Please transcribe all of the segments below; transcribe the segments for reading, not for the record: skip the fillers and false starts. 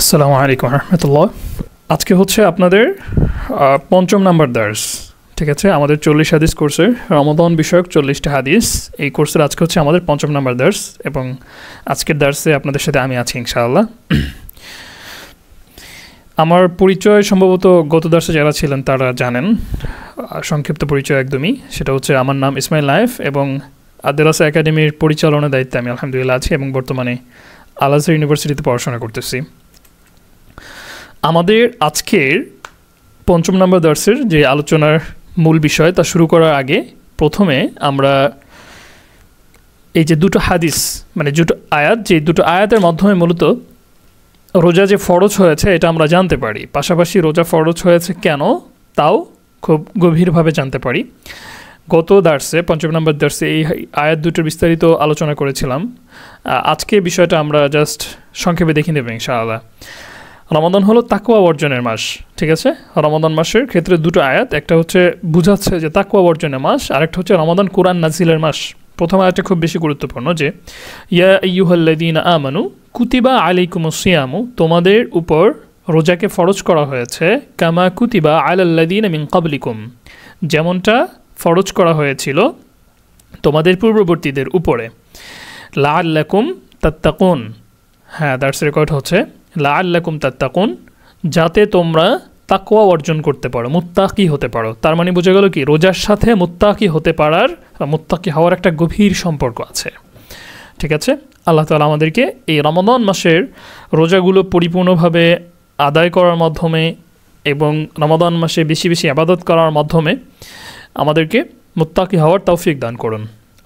আসসালামু আলাইকুম রহমতুল্লাহ। আজকে হচ্ছে আপনাদের পঞ্চম নাম্বার দার্স। ঠিক আছে, আমাদের 40 হাদিস কোর্সের রমাদান বিষয়ক 40টা হাদিস এই কোর্সের আজকে হচ্ছে আমাদের পঞ্চম নাম্বার দার্স, এবং আজকের দার্সে আপনাদের সাথে আমি আছি ইনশাআল্লাহ। আমার পরিচয় সম্ভবত গত দার্সে যারা ছিলেন তারা জানেন, সংক্ষিপ্ত পরিচয় একদমই। সেটা হচ্ছে আমার নাম ইসমাইল নায়েফ এবং আদেরাসা একাডেমির পরিচালনার দায়িত্বে আমি আলহামদুলিল্লাহ আছি এবং বর্তমানে আল আজহার ইউনিভার্সিটিতে পড়াশোনা করতেছি। আমাদের আজকের পঞ্চম নম্বর দার্সের যে আলোচনার মূল বিষয় তা শুরু করার আগে প্রথমে আমরা এই যে দুটো হাদিস মানে দুটো আয়াত, যে দুটো আয়াতের মাধ্যমে মূলত রোজা যে ফরজ হয়েছে এটা আমরা জানতে পারি, পাশাপাশি রোজা ফরজ হয়েছে কেন তাও খুব গভীরভাবে জানতে পারি। গত দার্সে পঞ্চম নম্বর দার্সে এই আয়াত দুটোর বিস্তারিত আলোচনা করেছিলাম। আজকে বিষয়টা আমরা জাস্ট সংক্ষেপে দেখে নেব ইনশাআল্লাহ। রমাদান হলো তাকওয়া অর্জনের মাস। ঠিক আছে, রমাদান মাসের ক্ষেত্রে দুটো আয়াত, একটা হচ্ছে বুঝাচ্ছে যে তাকওয়া অর্জনের মাস, আরেকটা হচ্ছে রমাদান কোরআন নাজিলের মাস। প্রথম আয়াতটা খুব বেশি গুরুত্বপূর্ণ, যে ইয়া আইয়ুহাল্লাযীনা আমানু কুতিবা আলাইকুমুস সিয়ামু, তোমাদের উপর রোজাকে ফরজ করা হয়েছে, কামা কুতিবা আলাল্লাযীনা মিন ক্বাবলিকুম, যেমনটা ফরজ করা হয়েছিল তোমাদের পূর্ববর্তীদের উপরে, লাআল্লাকুম তাত্তাকুন। হ্যাঁ, দ্যাটস রেকর্ড হচ্ছে লাআল্লাকুম তাত্তাকুন, যাতে তোমরা তাকওয়া অর্জন করতে পারো, মুত্তাকি হতে পারো। তার মানে বোঝা গেল কি রোজার সাথে মুত্তাকি হতে পারার বা মুত্তাকি হওয়ার একটা গভীর সম্পর্ক আছে। ঠিক আছে, আল্লাহ তাআলা আমাদেরকে এই রমাদান মাসের রোজাগুলো পরিপূর্ণভাবে আদায় করার মাধ্যমে এবং রমাদান মাসে বেশি বেশি ইবাদত করার মাধ্যমে আমাদেরকে মুত্তাকি হওয়ার তৌফিক দান করুন,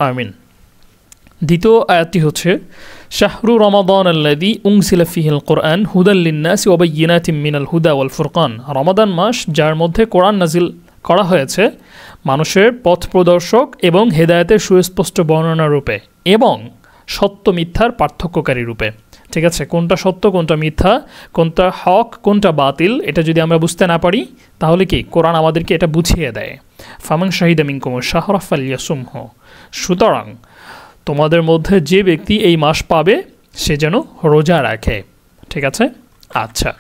আমিন। দ্বিতীয় আয়াতটি হচ্ছে শাহরু রমাদান আল্লাযী উনজিলা ফীহিল কুরআন হুদাল লিন-নাসি ওয়া বায়্যিনাতিম মিনাল হুদা ওয়াল ফুরকান, রমাদান মাস যার মধ্যে কোরআন নাজিল করা হয়েছে মানুষের পথ প্রদর্শক এবং হেদায়েতের সুস্পষ্ট বর্ণনা রূপে এবং সত্য মিথ্যার পার্থক্যকারী রূপে। ঠিক আছে, কোনটা সত্য কোনটা মিথ্যা, কোনটা হক কোনটা বাতিল, এটা যদি আমরা বুঝতে না পারি তাহলে কি কোরআন আমাদেরকে এটা বুঝিয়ে দেয়। ফামান শাহিদা মিনকুমুশ শাহরা ফালইয়াসুমহু, সুতরাং তোমাদের মধ্যে যে ব্যক্তি এই মাস পাবে সে যেন রোজা রাখে। ঠিক আছে, আচ্ছা।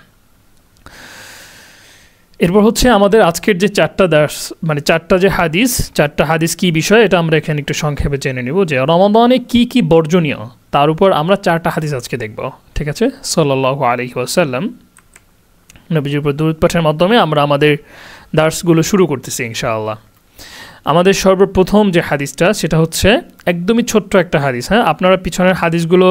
এরপর হচ্ছে আমাদের আজকের যে চারটা দার্স মানে চারটা যে হাদিস, চারটা হাদিস কী বিষয় এটা আমরা এখানে একটু সংক্ষেপে জেনে নেব, যে রমাদানে কী কী বর্জনীয় তার উপর আমরা চারটা হাদিস আজকে দেখব। ঠিক আছে, সাল্লাল্লাহু আলাইহি ওয়াসাল্লাম নবীজির উপর দুরূদ পাঠের মাধ্যমে আমরা আমাদের দার্সগুলো শুরু করতেছি ইনশাআল্লাহ। আমাদের সর্বপ্রথম যে হাদিসটা সেটা হচ্ছে একদমই ছোট্ট একটা হাদিস। হ্যাঁ, আপনারা পিছনের হাদিসগুলো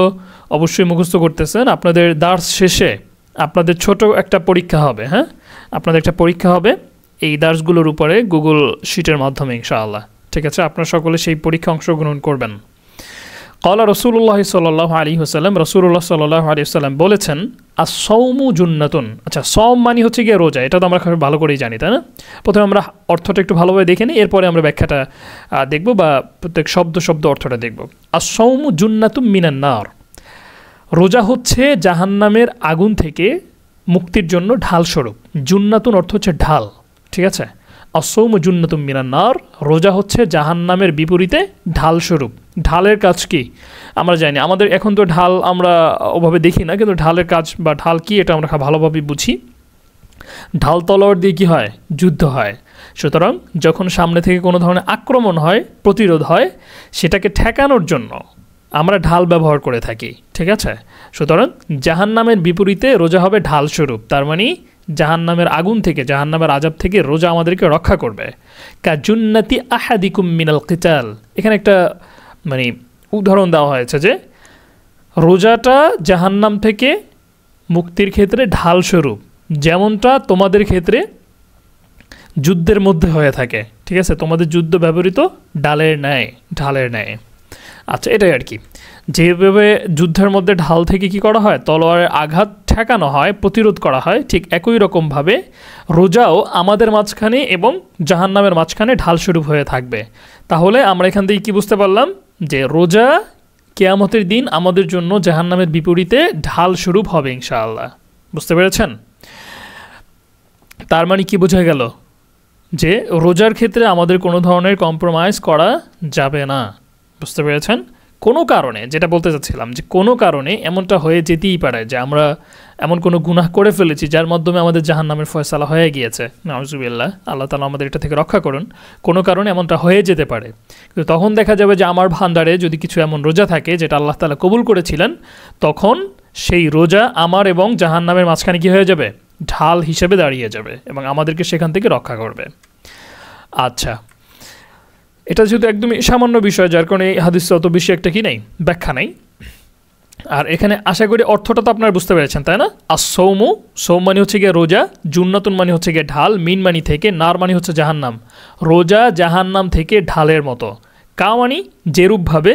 অবশ্যই মুখস্থ করতেছেন, আপনাদের দার্স শেষে আপনাদের ছোট একটা পরীক্ষা হবে। হ্যাঁ, আপনাদের একটা পরীক্ষা হবে এই দার্সগুলোর উপরে গুগল শিটের মাধ্যমে ইনশাআল্লাহ। ঠিক আছে, আপনারা সকলে সেই পরীক্ষা অংশগ্রহণ করবেন। ক্বালা রাসূলুল্লাহ সাল্লাল্লাহু আলাইহি ওয়াসাল্লাম, রাসূলুল্লাহ সাল্লাল্লাহু আলাইহি ওয়াসাল্লাম বলেছেন আস-সাওমু জুন্নাতুন। আচ্ছা, সওম মানে হচ্ছে গিয়ে রোজা, এটা তো আমরা খুব ভালো করেই জানি, তাই না? প্রথমে আমরা অর্থটা একটু ভালোভাবে দেখে নিই, এরপরে আমরা ব্যাখ্যাটা দেখব বা প্রত্যেক শব্দ শব্দ অর্থটা দেখব। আস-সাওমু জুন্নাতুম মিনান নার, রোজা হচ্ছে জাহান্নামের আগুন থেকে মুক্তির জন্য ঢাল স্বরূপ। জুন্নাতুন অর্থ হচ্ছে ঢাল। ঠিক আছে, আস-সাওমু জুন্নাতুম মিনান নার, রোজা হচ্ছে জাহান্নামের বিপরীতে ঢাল স্বরূপ। ঢালের কাজ কি আমরা জানি, আমাদের এখন তো ঢাল আমরা ওভাবে দেখি না, কিন্তু ঢালের কাজ বা ঢাল কি এটা আমরা ভালোভাবে বুঝি। ঢাল তলোয়ার দিয়ে কী হয়, যুদ্ধ হয়। সুতরাং যখন সামনে থেকে কোনো ধরনের আক্রমণ হয়, প্রতিরোধ হয়, সেটাকে ঠেকানোর জন্য আমরা ঢাল ব্যবহার করে থাকি। ঠিক আছে, সুতরাং জাহান্নামের বিপরীতে রোজা হবে ঢাল স্বরূপ। তার মানে জাহান্নামের আগুন থেকে, জাহান্নামের আযাব থেকে রোজা আমাদেরকে রক্ষা করবে। কাজুন্নাতি আহাদিকুম মিনাল কিতাল, এখানে একটা মানে উদাহরণ দেওয়া হয়েছে যে রোজাটা জাহান্নাম থেকে মুক্তির ক্ষেত্রে ঢাল স্বরূপ, যেমনটা তোমাদের ক্ষেত্রে যুদ্ধের মধ্যে হয়ে থাকে। ঠিক আছে, তোমাদের যুদ্ধ ব্যবহৃত ঢালের ন্যায়। আচ্ছা, এটাই আর কি, যেভাবে যুদ্ধের মধ্যে ঢাল থেকে কি করা হয়, তলোয়ারের আঘাত ঠেকানো হয়, প্রতিরোধ করা হয়, ঠিক একই রকমভাবে রোজাও আমাদের মাঝখানে এবং জাহান্নামের মাঝখানে ঢাল স্বরূপ হয়ে থাকবে। তাহলে আমরা এখান থেকে কি বুঝতে পারলাম, যে রোজা কিয়ামতের দিন আমাদের জন্য জাহান্নামের বিপরীতে ঢাল স্বরূপ হবে ইনশাআল্লাহ। বুঝতে পেরেছেন? তার মানে কি বোঝা গেল, যে রোজার ক্ষেত্রে আমাদের কোনো ধরনের কম্প্রোমাইজ করা যাবে না। বুঝতে পেরেছেন? কোনো কারণে, যেটা বলতে চাচ্ছিলাম, যে কোনো কারণে এমনটা হয়ে যেতেই পারে যে আমরা এমন কোনো গুনাহ করে ফেলেছি যার মাধ্যমে আমাদের জাহান্নামের ফয়সালা হয়ে গিয়েছে, নাউজুবিল্লাহ, আল্লাহ তাআলা আমাদের এটা থেকে রক্ষা করুন। কোনো কারণে এমনটা হয়ে যেতে পারে, কিন্তু তখন দেখা যাবে যে আমার ভান্ডারে যদি কিছু এমন রোজা থাকে যেটা আল্লাহ তাআলা কবুল করেছিলেন, তখন সেই রোজা আমার এবং জাহান্নামের মাঝখানে কী হয়ে যাবে, ঢাল হিসেবে দাঁড়িয়ে যাবে এবং আমাদেরকে সেখান থেকে রক্ষা করবে। আচ্ছা, এটা যেহেতু একদমই সামান্য বিষয়, যার কারণে এই হাদিসে অত বেশি একটা কি নেই, ব্যাখ্যা নেই। আর এখানে আশা করি অর্থটা তো আপনারা বুঝতে পেরেছেন, তাই না? আর সৌম মানে হচ্ছে গিয়ে রোজা, জুন্নাতুন মানে হচ্ছে গিয়ে ঢাল, মিন মানি থেকে, নার মানে হচ্ছে জাহান্নাম। রোজা জাহান্নাম থেকে ঢালের মতো, কাওয়ানি যেরূপভাবে,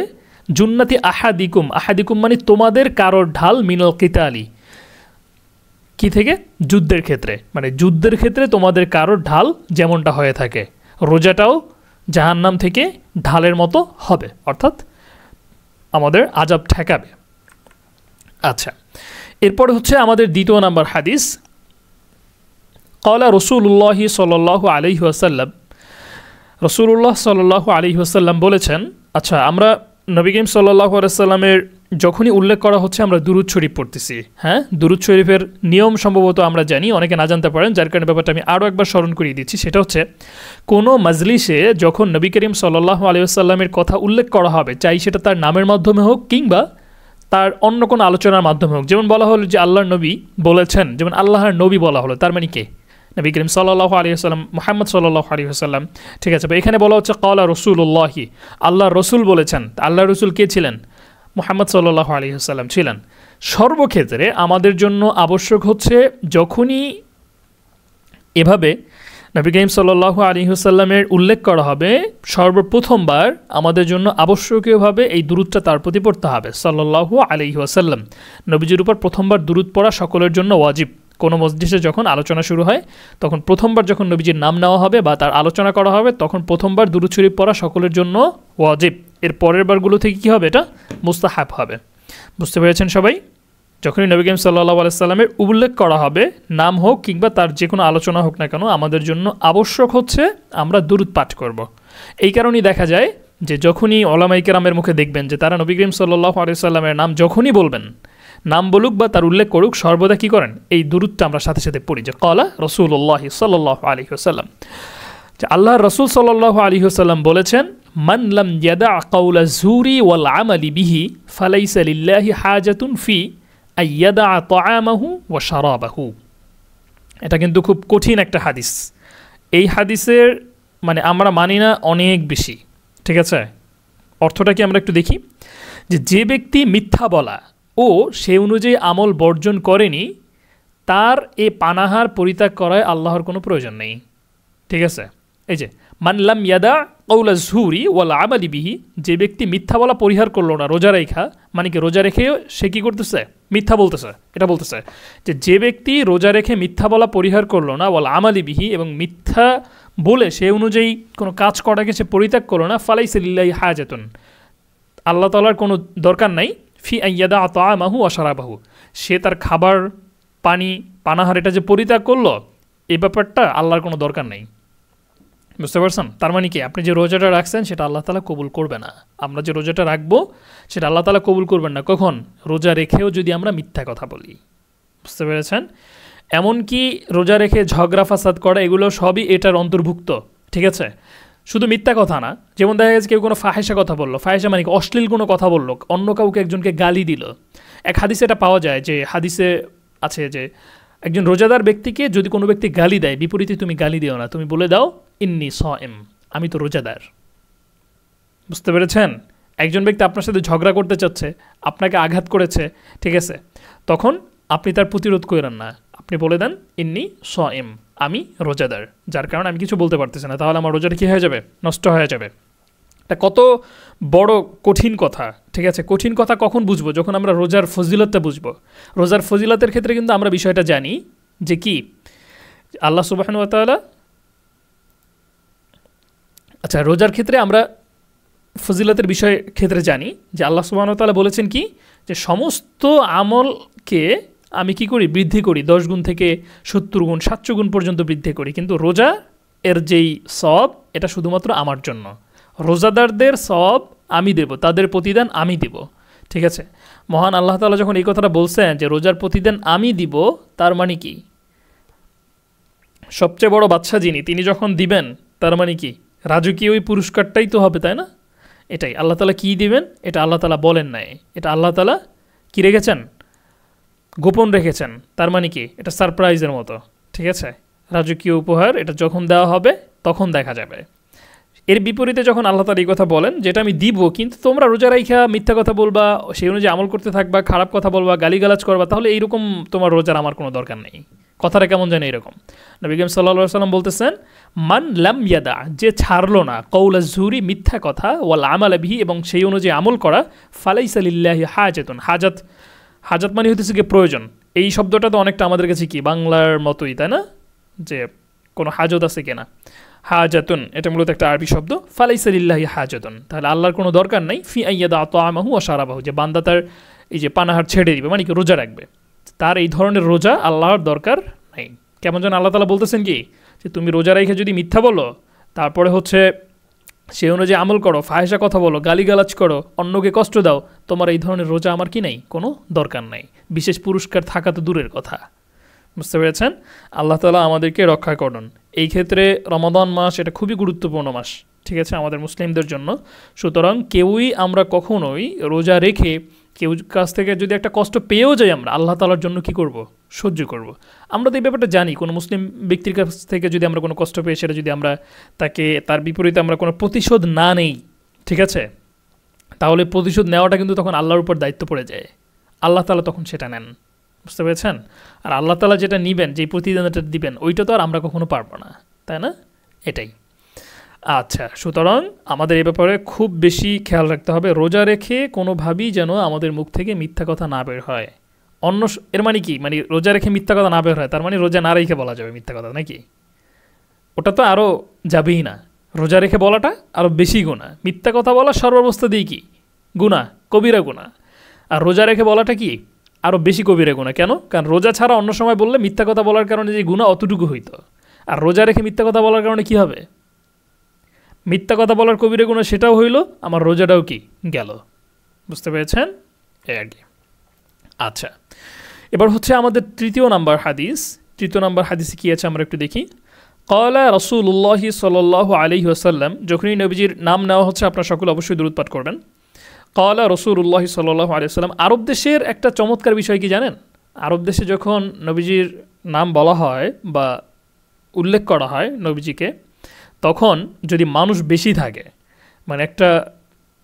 জুন্নাতি আহাদিকুম, আহাদিকুম মানে তোমাদের কারোর ঢাল, মিনাল কিতালি কি থেকে, যুদ্ধের ক্ষেত্রে, মানে যুদ্ধের ক্ষেত্রে তোমাদের কারোর ঢাল যেমনটা হয়ে থাকে, রোজাটাও জাহান্নাম থেকে ঢালের মতো হবে, অর্থাৎ আমাদের আযাব ঠেকাবে। আচ্ছা, এরপর হচ্ছে আমাদের দ্বিতীয় নাম্বার হাদিস। ক্বালা রাসূলুল্লাহি সাল্লাল্লাহু আলাইহি ওয়াসাল্লাম, রাসূলুল্লাহ সাল্লাল্লাহু আলাইহি ওয়াসাল্লাম বলেছেন, আচ্ছা আমরা নবী করিম সাল্লাল্লাহু আলাইহি ওয়াসাল্লামের যখনই উল্লেখ করা হচ্ছে আমরা দুরূদ শরীফ পড়তেছি। হ্যাঁ, দুরূদ শরীফের নিয়ম সম্ভবত আমরা জানি, অনেকে না জানতে পারেন, যার কারণে ব্যাপারটা আমি আরও একবার স্মরণ করিয়ে দিচ্ছি। সেটা হচ্ছে কোনো মাজলিসে যখন নবী করিম সাল্লাল্লাহু আলাইহি ওয়াসাল্লামের কথা উল্লেখ করা হবে, চাই সেটা তার নামের মাধ্যমে হোক কিংবা তার অন্য কোনো আলোচনার মাধ্যমে হোক, যেমন বলা হলো যে আল্লাহর নবী বলেছেন, যেমন আল্লাহর নবী বলা হলো, তার মানে কে, নবী করিম সাল্লাল্লাহু আলাইহি ওয়াসাল্লাম, মুহাম্মদ সাল্লাল্লাহু আলাইহি ওয়াসাল্লাম, ঠিক আছে। এখানে বলা হচ্ছে ক্বালা রাসূলুল্লাহি, আল্লাহর রসুল বলেছেন। আল্লাহর রসুল কে ছিলেন? মুহাম্মদ সাল্লাল্লাহু আলাইহি ওয়াসাল্লাম ছিলেন। সর্বক্ষেত্রে আমাদের জন্য আবশ্যক হচ্ছে যখনই এভাবে নবী করিম সাল্লাল্লাহু আলাইহি ওয়াসাল্লামের উল্লেখ করা হবে, সর্বপ্রথমবার আমাদের জন্য আবশ্যকীয়ভাবে এই দুরূদটা তার প্রতি পড়তে হবে, সাল্লাল্লাহু আলাইহি ওয়াসাল্লাম। নবীজির উপর প্রথমবার দুরূদ পড়া সকলের জন্য ওয়াজিব। কোনো মজলিসে যখন আলোচনা শুরু হয়, তখন প্রথমবার যখন নবীজির নাম নেওয়া হবে বা তার আলোচনা করা হবে, তখন প্রথমবার দুরূদ শরীফ পড়া সকলের জন্য ওয়াজিব। এর পরের বারগুলো থেকে কী হবে, এটা মুস্তাহাব হবে। বুঝতে পেরেছেন সবাই? যখনই নবী করিম সাল্লাল্লাহু আলাইহি ওয়াসাল্লামের উল্লেখ করা হবে, নাম হোক কিংবা তার যে কোনো আলোচনা হোক না কেন, আমাদের জন্য আবশ্যক হচ্ছে আমরা দুরূদ পাঠ করব। এই কারণেই দেখা যায় যে যখনই উলামায়ে কেরামের মুখে দেখবেন যে তারা নবী করিম সাল্লাল্লাহু আলাইহি ওয়াসাল্লামের নাম যখনই বলবেন, নাম বলুক বা তার উল্লেখ করুক, সর্বদা কী করেন, এই দুরূদটা আমরা সাথে সাথে পড়ি, যে ক্বালা রাসূলুল্লাহি সাল্লাল্লাহু আলাইহি ওয়াসাল্লাম, যে আল্লাহর রাসূল সাল্লাল্লাহু আলাইহি ওয়াসাল্লাম বলেছেন, মান লাম ইয়াদা কাওলা যুরি ওয়াল আমালি বিহি ফালাইসা লিল্লাহি হাজাতুন ফি আইয়াদা তাআমাহু ওয়া শারাবাহু। এটা কিন্তু খুব কঠিন একটা হাদিস। এই হাদিসের মানে আমরা মানি না অনেক বেশি, ঠিক আছে? অর্থটা কি আমরা একটু দেখি, যে ব্যক্তি মিথ্যা বলা ও সে অনুযায়ী আমল বর্জন করেনি, তার এ পানাহার পরিত্যাগ করায় আল্লাহর কোনো প্রয়োজন নেই, ঠিক আছে? এই যে মানলাম ইয়াদা কৌলা ঝুরি ওয়াল আমালি বিহি, যে ব্যক্তি মিথ্যা বলা পরিহার করলো না রোজা রেখা, মানে কি রোজা রেখে সে কী করতেছে, মিথ্যা বলতেছে, এটা বলতেছে যে ব্যক্তি রোজা রেখে মিথ্যা বলা পরিহার করলো না, ওয়াল আমালি বিহি, এবং মিথ্যা বলে সে অনুযায়ী কোনো কাজ করাকে সে পরিত্যাগ করলো না, ফালাইসা লিল্লাহি হাজাতুন, আল্লাহ তাআলার কোনো দরকার নাই, ফি আইয়াদা তাআমাহু ওয়া শারাবাহু, সে তার খাবার পানি পানাহার এটা যে পরিত্যাগ করলো, এই ব্যাপারটা আল্লাহর কোনো দরকার নেই। বুঝতে পারছেন? তার মানে কি, আপনি যে রোজাটা রাখছেন সেটা আল্লাহ তাআলা কবুল করবে না। আমরা যে রোজাটা রাখবো সেটা আল্লাহ তাআলা কবুল করবেন না। কখন? রোজা রেখেও যদি আমরা মিথ্যা কথা বলি। বুঝতে পেরেছেন? এমনকি রোজা রেখে ঝগড়া ফাসাদ করা, এগুলো সবই এটার অন্তর্ভুক্ত, ঠিক আছে? শুধু মিথ্যা কথা না, যেমন দেখা গেছে কেউ কোনো ফাহেসা কথা বললো, ফাহেসা মানে অশ্লীল কোনো কথা বললো, অন্য কাউকে একজনকে গালি দিল। এক হাদিসে এটা পাওয়া যায়, যে হাদিসে আছে যে একজন রোজাদার ব্যক্তিকে যদি কোনো ব্যক্তি গালি দেয়, বিপরীতে তুমি গালি দিও না, তুমি বলে দাও ইন্নী সাইম, আমি তো রোজাদার। বুঝতে পেরেছেন? একজন ব্যক্তি আপনার সাথে ঝগড়া করতে চাচ্ছে, আপনাকে আঘাত করেছে, ঠিক আছে, তখন আপনি তার প্রতিরোধ করেন না, আপনি বলে দেন ইন্নী সাইম, আমি রোজাদার, যার কারণে আমি কিছু বলতে পারতেছি না, তাহলে আমার রোজাটা কী হয়ে যাবে, নষ্ট হয়ে যাবে। এটা কত বড় কঠিন কথা, ঠিক আছে? কঠিন কথা কখন বুঝবো? যখন আমরা রোজার ফজিলতটা বুঝবো। রোজার ফজিলতের ক্ষেত্রে কিন্তু আমরা বিষয়টা জানি যে কি, আল্লাহ সুবহানাহু ওয়া তাআলা, আচ্ছা রোজার ক্ষেত্রে আমরা ফজিলতের বিষয় ক্ষেত্রে জানি যে আল্লাহ সুবহানাহু ওয়া তাআলা বলেছেন কি, যে সমস্ত আমলকে আমি কি করি, বৃদ্ধি করি, 10 গুণ থেকে 70 গুণ 700 গুণ পর্যন্ত বৃদ্ধি করি, কিন্তু রোজা এর যেই সওয়াব এটা শুধুমাত্র আমার জন্য, রোজাদারদের সওয়াব আমি দেব, তাদের প্রতিদান আমি দিব। ঠিক আছে, মহান আল্লাহ তাআলা যখন এই কথাটা বলছেন যে রোজার প্রতিদান আমি দিব, তার মানে কি? সবচেয়ে বড় বাদশা যিনি, তিনি যখন দিবেন, তার মানে কি রাজকীয় ওই পুরস্কারটাই তো হবে, তাই না? এটাই আল্লাহ তাআলা কী দিবেন এটা আল্লাহ তাআলা বলেন নাই, এটা আল্লাহ তাআলা কী রেখেছেন? গোপন রেখেছেন। তার মানে কি এটা সারপ্রাইজের মতো। ঠিক আছে, রাজকীয় উপহার এটা যখন দেওয়া হবে তখন দেখা যাবে। এর বিপরীতে যখন আল্লাহ তাআলা এই কথা বলেন যেটা আমি দিব, কিন্তু তোমরা রোজা রাইখা মিথ্যা কথা বলবা, সেই অনুযায়ী আমল করতে থাকবা, খারাপ কথা বলবা, গালিগালাজ করবা, তাহলে এইরকম তোমার রোজার আমার কোনো দরকার নেই। কথাটা কেমন জানে এরকম। নবী করিম সাল্লাল্লাহু আলাইহি ওয়াসাল্লাম বলতেছেন, মান লাম ইয়াদা, যে ছাড়লো না, কওলা যুরি, মিথ্যা কথা, ওয়াল আমাল বিহি, এবং সেই অনুযায়ী আমল করা, ফালাইসা লিল্লাহি হাজাতুন, হাজাত মানে হইতেছে কি প্রয়োজন। এই শব্দটা তো অনেকটা আমাদের কাছে কি বাংলার মতোই, তাই না? যে কোনো হাজত আছে কিনা, হাজাতুন এটা মূলত একটা আরবি শব্দ। ফালাইসা লিল্লাহি হাজাতুন, তাহলে আল্লাহর কোনো দরকার নাই ফি আইয়াদা তাআমাহু ওয়া শারাবাহু, যে বান্দা তার এই যে পানাহার ছেড়ে দিবে, মানে কি রোজা রাখবে, তার এই ধরনের রোজা আল্লাহর দরকার নাই। কেমন যেন আল্লাহ তাআলা বলতেছেন কি, যে তুমি রোজা রেখে যদি মিথ্যা বলো, তারপরে হচ্ছে সে অনুযায়ী আমল করো, ফাহেসা কথা বলো, গালিগালাজ করো, অন্যকে কষ্ট দাও, তোমার এই ধরনের রোজা আমার কি নেই, কোনো দরকার নাই। বিশেষ পুরস্কার থাকা তো দূরের কথা। বুঝতে পেরেছেন? আল্লাহ তাআলা আমাদেরকে রক্ষা করুন। এই ক্ষেত্রে রমাদান মাস এটা খুবই গুরুত্বপূর্ণ মাস, ঠিক আছে, আমাদের মুসলিমদের জন্য। সুতরাং কেউই আমরা কখনোই রোজা রেখে কেউ কাছ থেকে যদি একটা কষ্ট পেয়েও যাই, আমরা আল্লাহ তাআলার জন্য কি করব? সহ্য করব। আমরা তো এই ব্যাপারটা জানি, কোনো মুসলিম ব্যক্তির কাছ থেকে যদি আমরা কোনো কষ্ট পেয়ে, সেটা যদি আমরা তাকে তার বিপরীতে আমরা কোনো প্রতিশোধ না নেই, ঠিক আছে, তাহলে প্রতিশোধ নেওয়াটা কিন্তু তখন আল্লাহর উপর দায়িত্ব পড়ে যায়। আল্লাহ তাআলা তখন সেটা নেন। বুঝতে পেরেছেন? আর আল্লাহ তাআলা যেটা নেবেন, যে প্রতিদানটা দিবেন, ওইটা তো আর আমরা কখনো পারবো না, তাই না? এটাই। আচ্ছা, সুতরাং আমাদের এই ব্যাপারে খুব বেশি খেয়াল রাখতে হবে, রোজা রেখে কোনোভাবেই যেন আমাদের মুখ থেকে মিথ্যা কথা না বের হয়। এর মানে কি, মানে রোজা রেখে মিথ্যা কথা না বের হয়, তার মানে রোজা না রেখে বলা যাবে মিথ্যা কথা, নাকি? ওটা তো আরও যাবেই না। রোজা রেখে বলাটা আরও বেশি গুনাহ। মিথ্যা কথা বলা সর্বাবস্থা দিয়ে কি গুনাহ, কবিরা গুনাহ। আর রোজা রেখে বলাটা কি আরও বেশি কবিরা গুনাহ। কেন? কারণ রোজা ছাড়া অন্য সময় বললে মিথ্যা কথা বলার কারণে যে গুনাহ অতটুকু হইতো, আর রোজা রেখে মিথ্যা কথা বলার কারণে কি হবে? মিথ্যা কথা বলার কবিরা গুনাহ সেটাও হইল, আমার রোজাটাও কি গেল। বুঝতে পেরেছেন? এই আর কি। আচ্ছা, এবার হচ্ছে আমাদের তৃতীয় নাম্বার হাদিস। তৃতীয় নাম্বার হাদিসে কী আছে আমরা একটু দেখি। ক্বালা রাসূলুল্লাহি সাল্লাল্লাহু আলাইহি ওয়াসাল্লাম, যখনই নবীজির নাম নেওয়া হচ্ছে আপনারা সকলে অবশ্যই দুরূদ পাঠ করবেন। ক্বালা রাসূলুল্লাহি সাল্লাল্লাহু আলাইহি ওয়াসাল্লাম। আরব দেশের একটা চমৎকার বিষয় কি জানেন? আরব দেশে যখন নবীজির নাম বলা হয় বা উল্লেখ করা হয় নবীজিকে, তখন যদি মানুষ বেশি থাকে, মানে একটা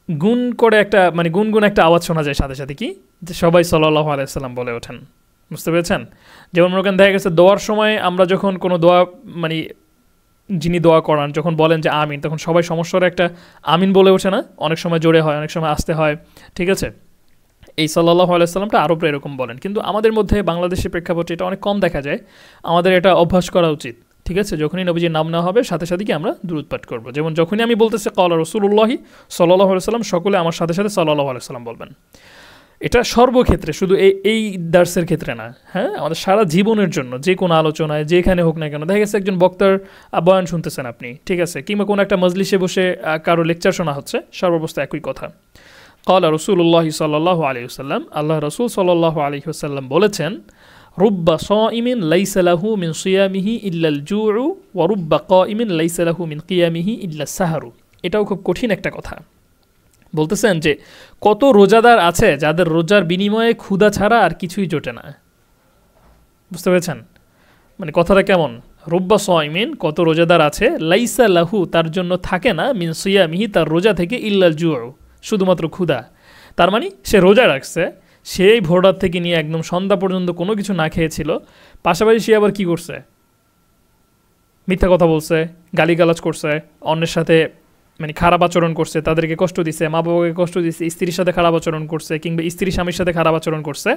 গুণ করে একটা, মানে গুনগুন একটা আওয়াজ শোনা যায়, সাথে সাথে কি যে সবাই সাল্লাল্লাহু আলাইহি ওয়াসাল্লাম বলে ওঠেন। বুঝতে পেরেছেন? যেমন মনে করেন দেখা গেছে দোয়ার সময় আমরা যখন কোনো দোয়া, মানে যিনি দোয়া করান যখন বলেন যে আমিন, তখন সবাই সমস্যার একটা আমিন বলে ওঠে না? অনেক সময় জোরে হয়, অনেক সময় আসতে হয়, ঠিক আছে? এই সাল্লাল্লাহু আলাইহি ওয়াসাল্লামটা আরবরা এরকম বলেন, কিন্তু আমাদের মধ্যে বাংলাদেশের প্রেক্ষাপটে এটা অনেক কম দেখা যায়। আমাদের এটা অভ্যাস করা উচিত, ঠিক আছে? যখনই নবীজির নাম নেওয়া হবে সাথে সাথে কি আমরা দুরূদ পাঠ করবো। যেমন যখনই আমি বলতেছি ক্বালা রাসূলুল্লাহি সাল্লাল্লাহু আলাইহি ওয়াসাল্লাম, সকলে আমার সাথে সাথে সাল্লাল্লাহু আলাইহি ওয়াসাল্লাম বলবেন। এটা সর্বক্ষেত্রে, শুধু এই দার্সের ক্ষেত্রে না, হ্যাঁ, আমাদের সারা জীবনের জন্য, যে কোনো আলোচনায় যেখানে হোক না কেন, দেখা গেছে একজন বক্তার বয়ান শুনতেছেন আপনি, ঠিক আছে, কিংবা কোনো একটা মজলিসে বসে কারো লেকচার শোনা হচ্ছে, সর্বাবস্থা একই কথা। ক্বালা রাসূলুল্লাহি সাল্লাল্লাহু আলাইহি ওয়াসাল্লাম, আল্লাহ রাসূল সাল্লাল্লাহু আলাইহি ওয়াসাল্লাম বলেছেন, রুব্বা সাইমিন লাইসা লাহু মিন সিয়ামিহি ইল্লাল জুউ ওয়া রুব্বা কাইমিন লাইসা লাহু মিন কিয়ামিহি ইল্লাস সাহরু। এটাও খুব কঠিন একটা কথা। বলতেছেন যে কত রোজাদার আছে যাদের রোজার বিনিময়ে ক্ষুধা ছাড়া আর কিছুই জোটে না। বুঝতে পেরেছেন? মানে কথাটা কেমন? রুব্বা সাইমিন, কত রোজাদার আছে, লাইসা লাহু, তার জন্য থাকে না, মিন সিয়ামিহি, তার রোজা থেকে, ইল্লাল জুউ, শুধুমাত্র ক্ষুধা। তার মানে সে রোজা রাখছে, সেই ভোররাত থেকে নিয়ে একদম সন্ধ্যা পর্যন্ত কোনো কিছু না খেয়েছিল, পাশাপাশি সে আবার কি করছে? মিথ্যা কথা বলছে, গালিগালাজ করছে, অন্যের সাথে মানে খারাপ আচরণ করছে, তাদেরকে কষ্ট দিছে, মা বাবাকে কষ্ট দিচ্ছে, স্ত্রীর সাথে খারাপ আচরণ করছে, কিংবা স্ত্রী স্বামীর সাথে খারাপ আচরণ করছে।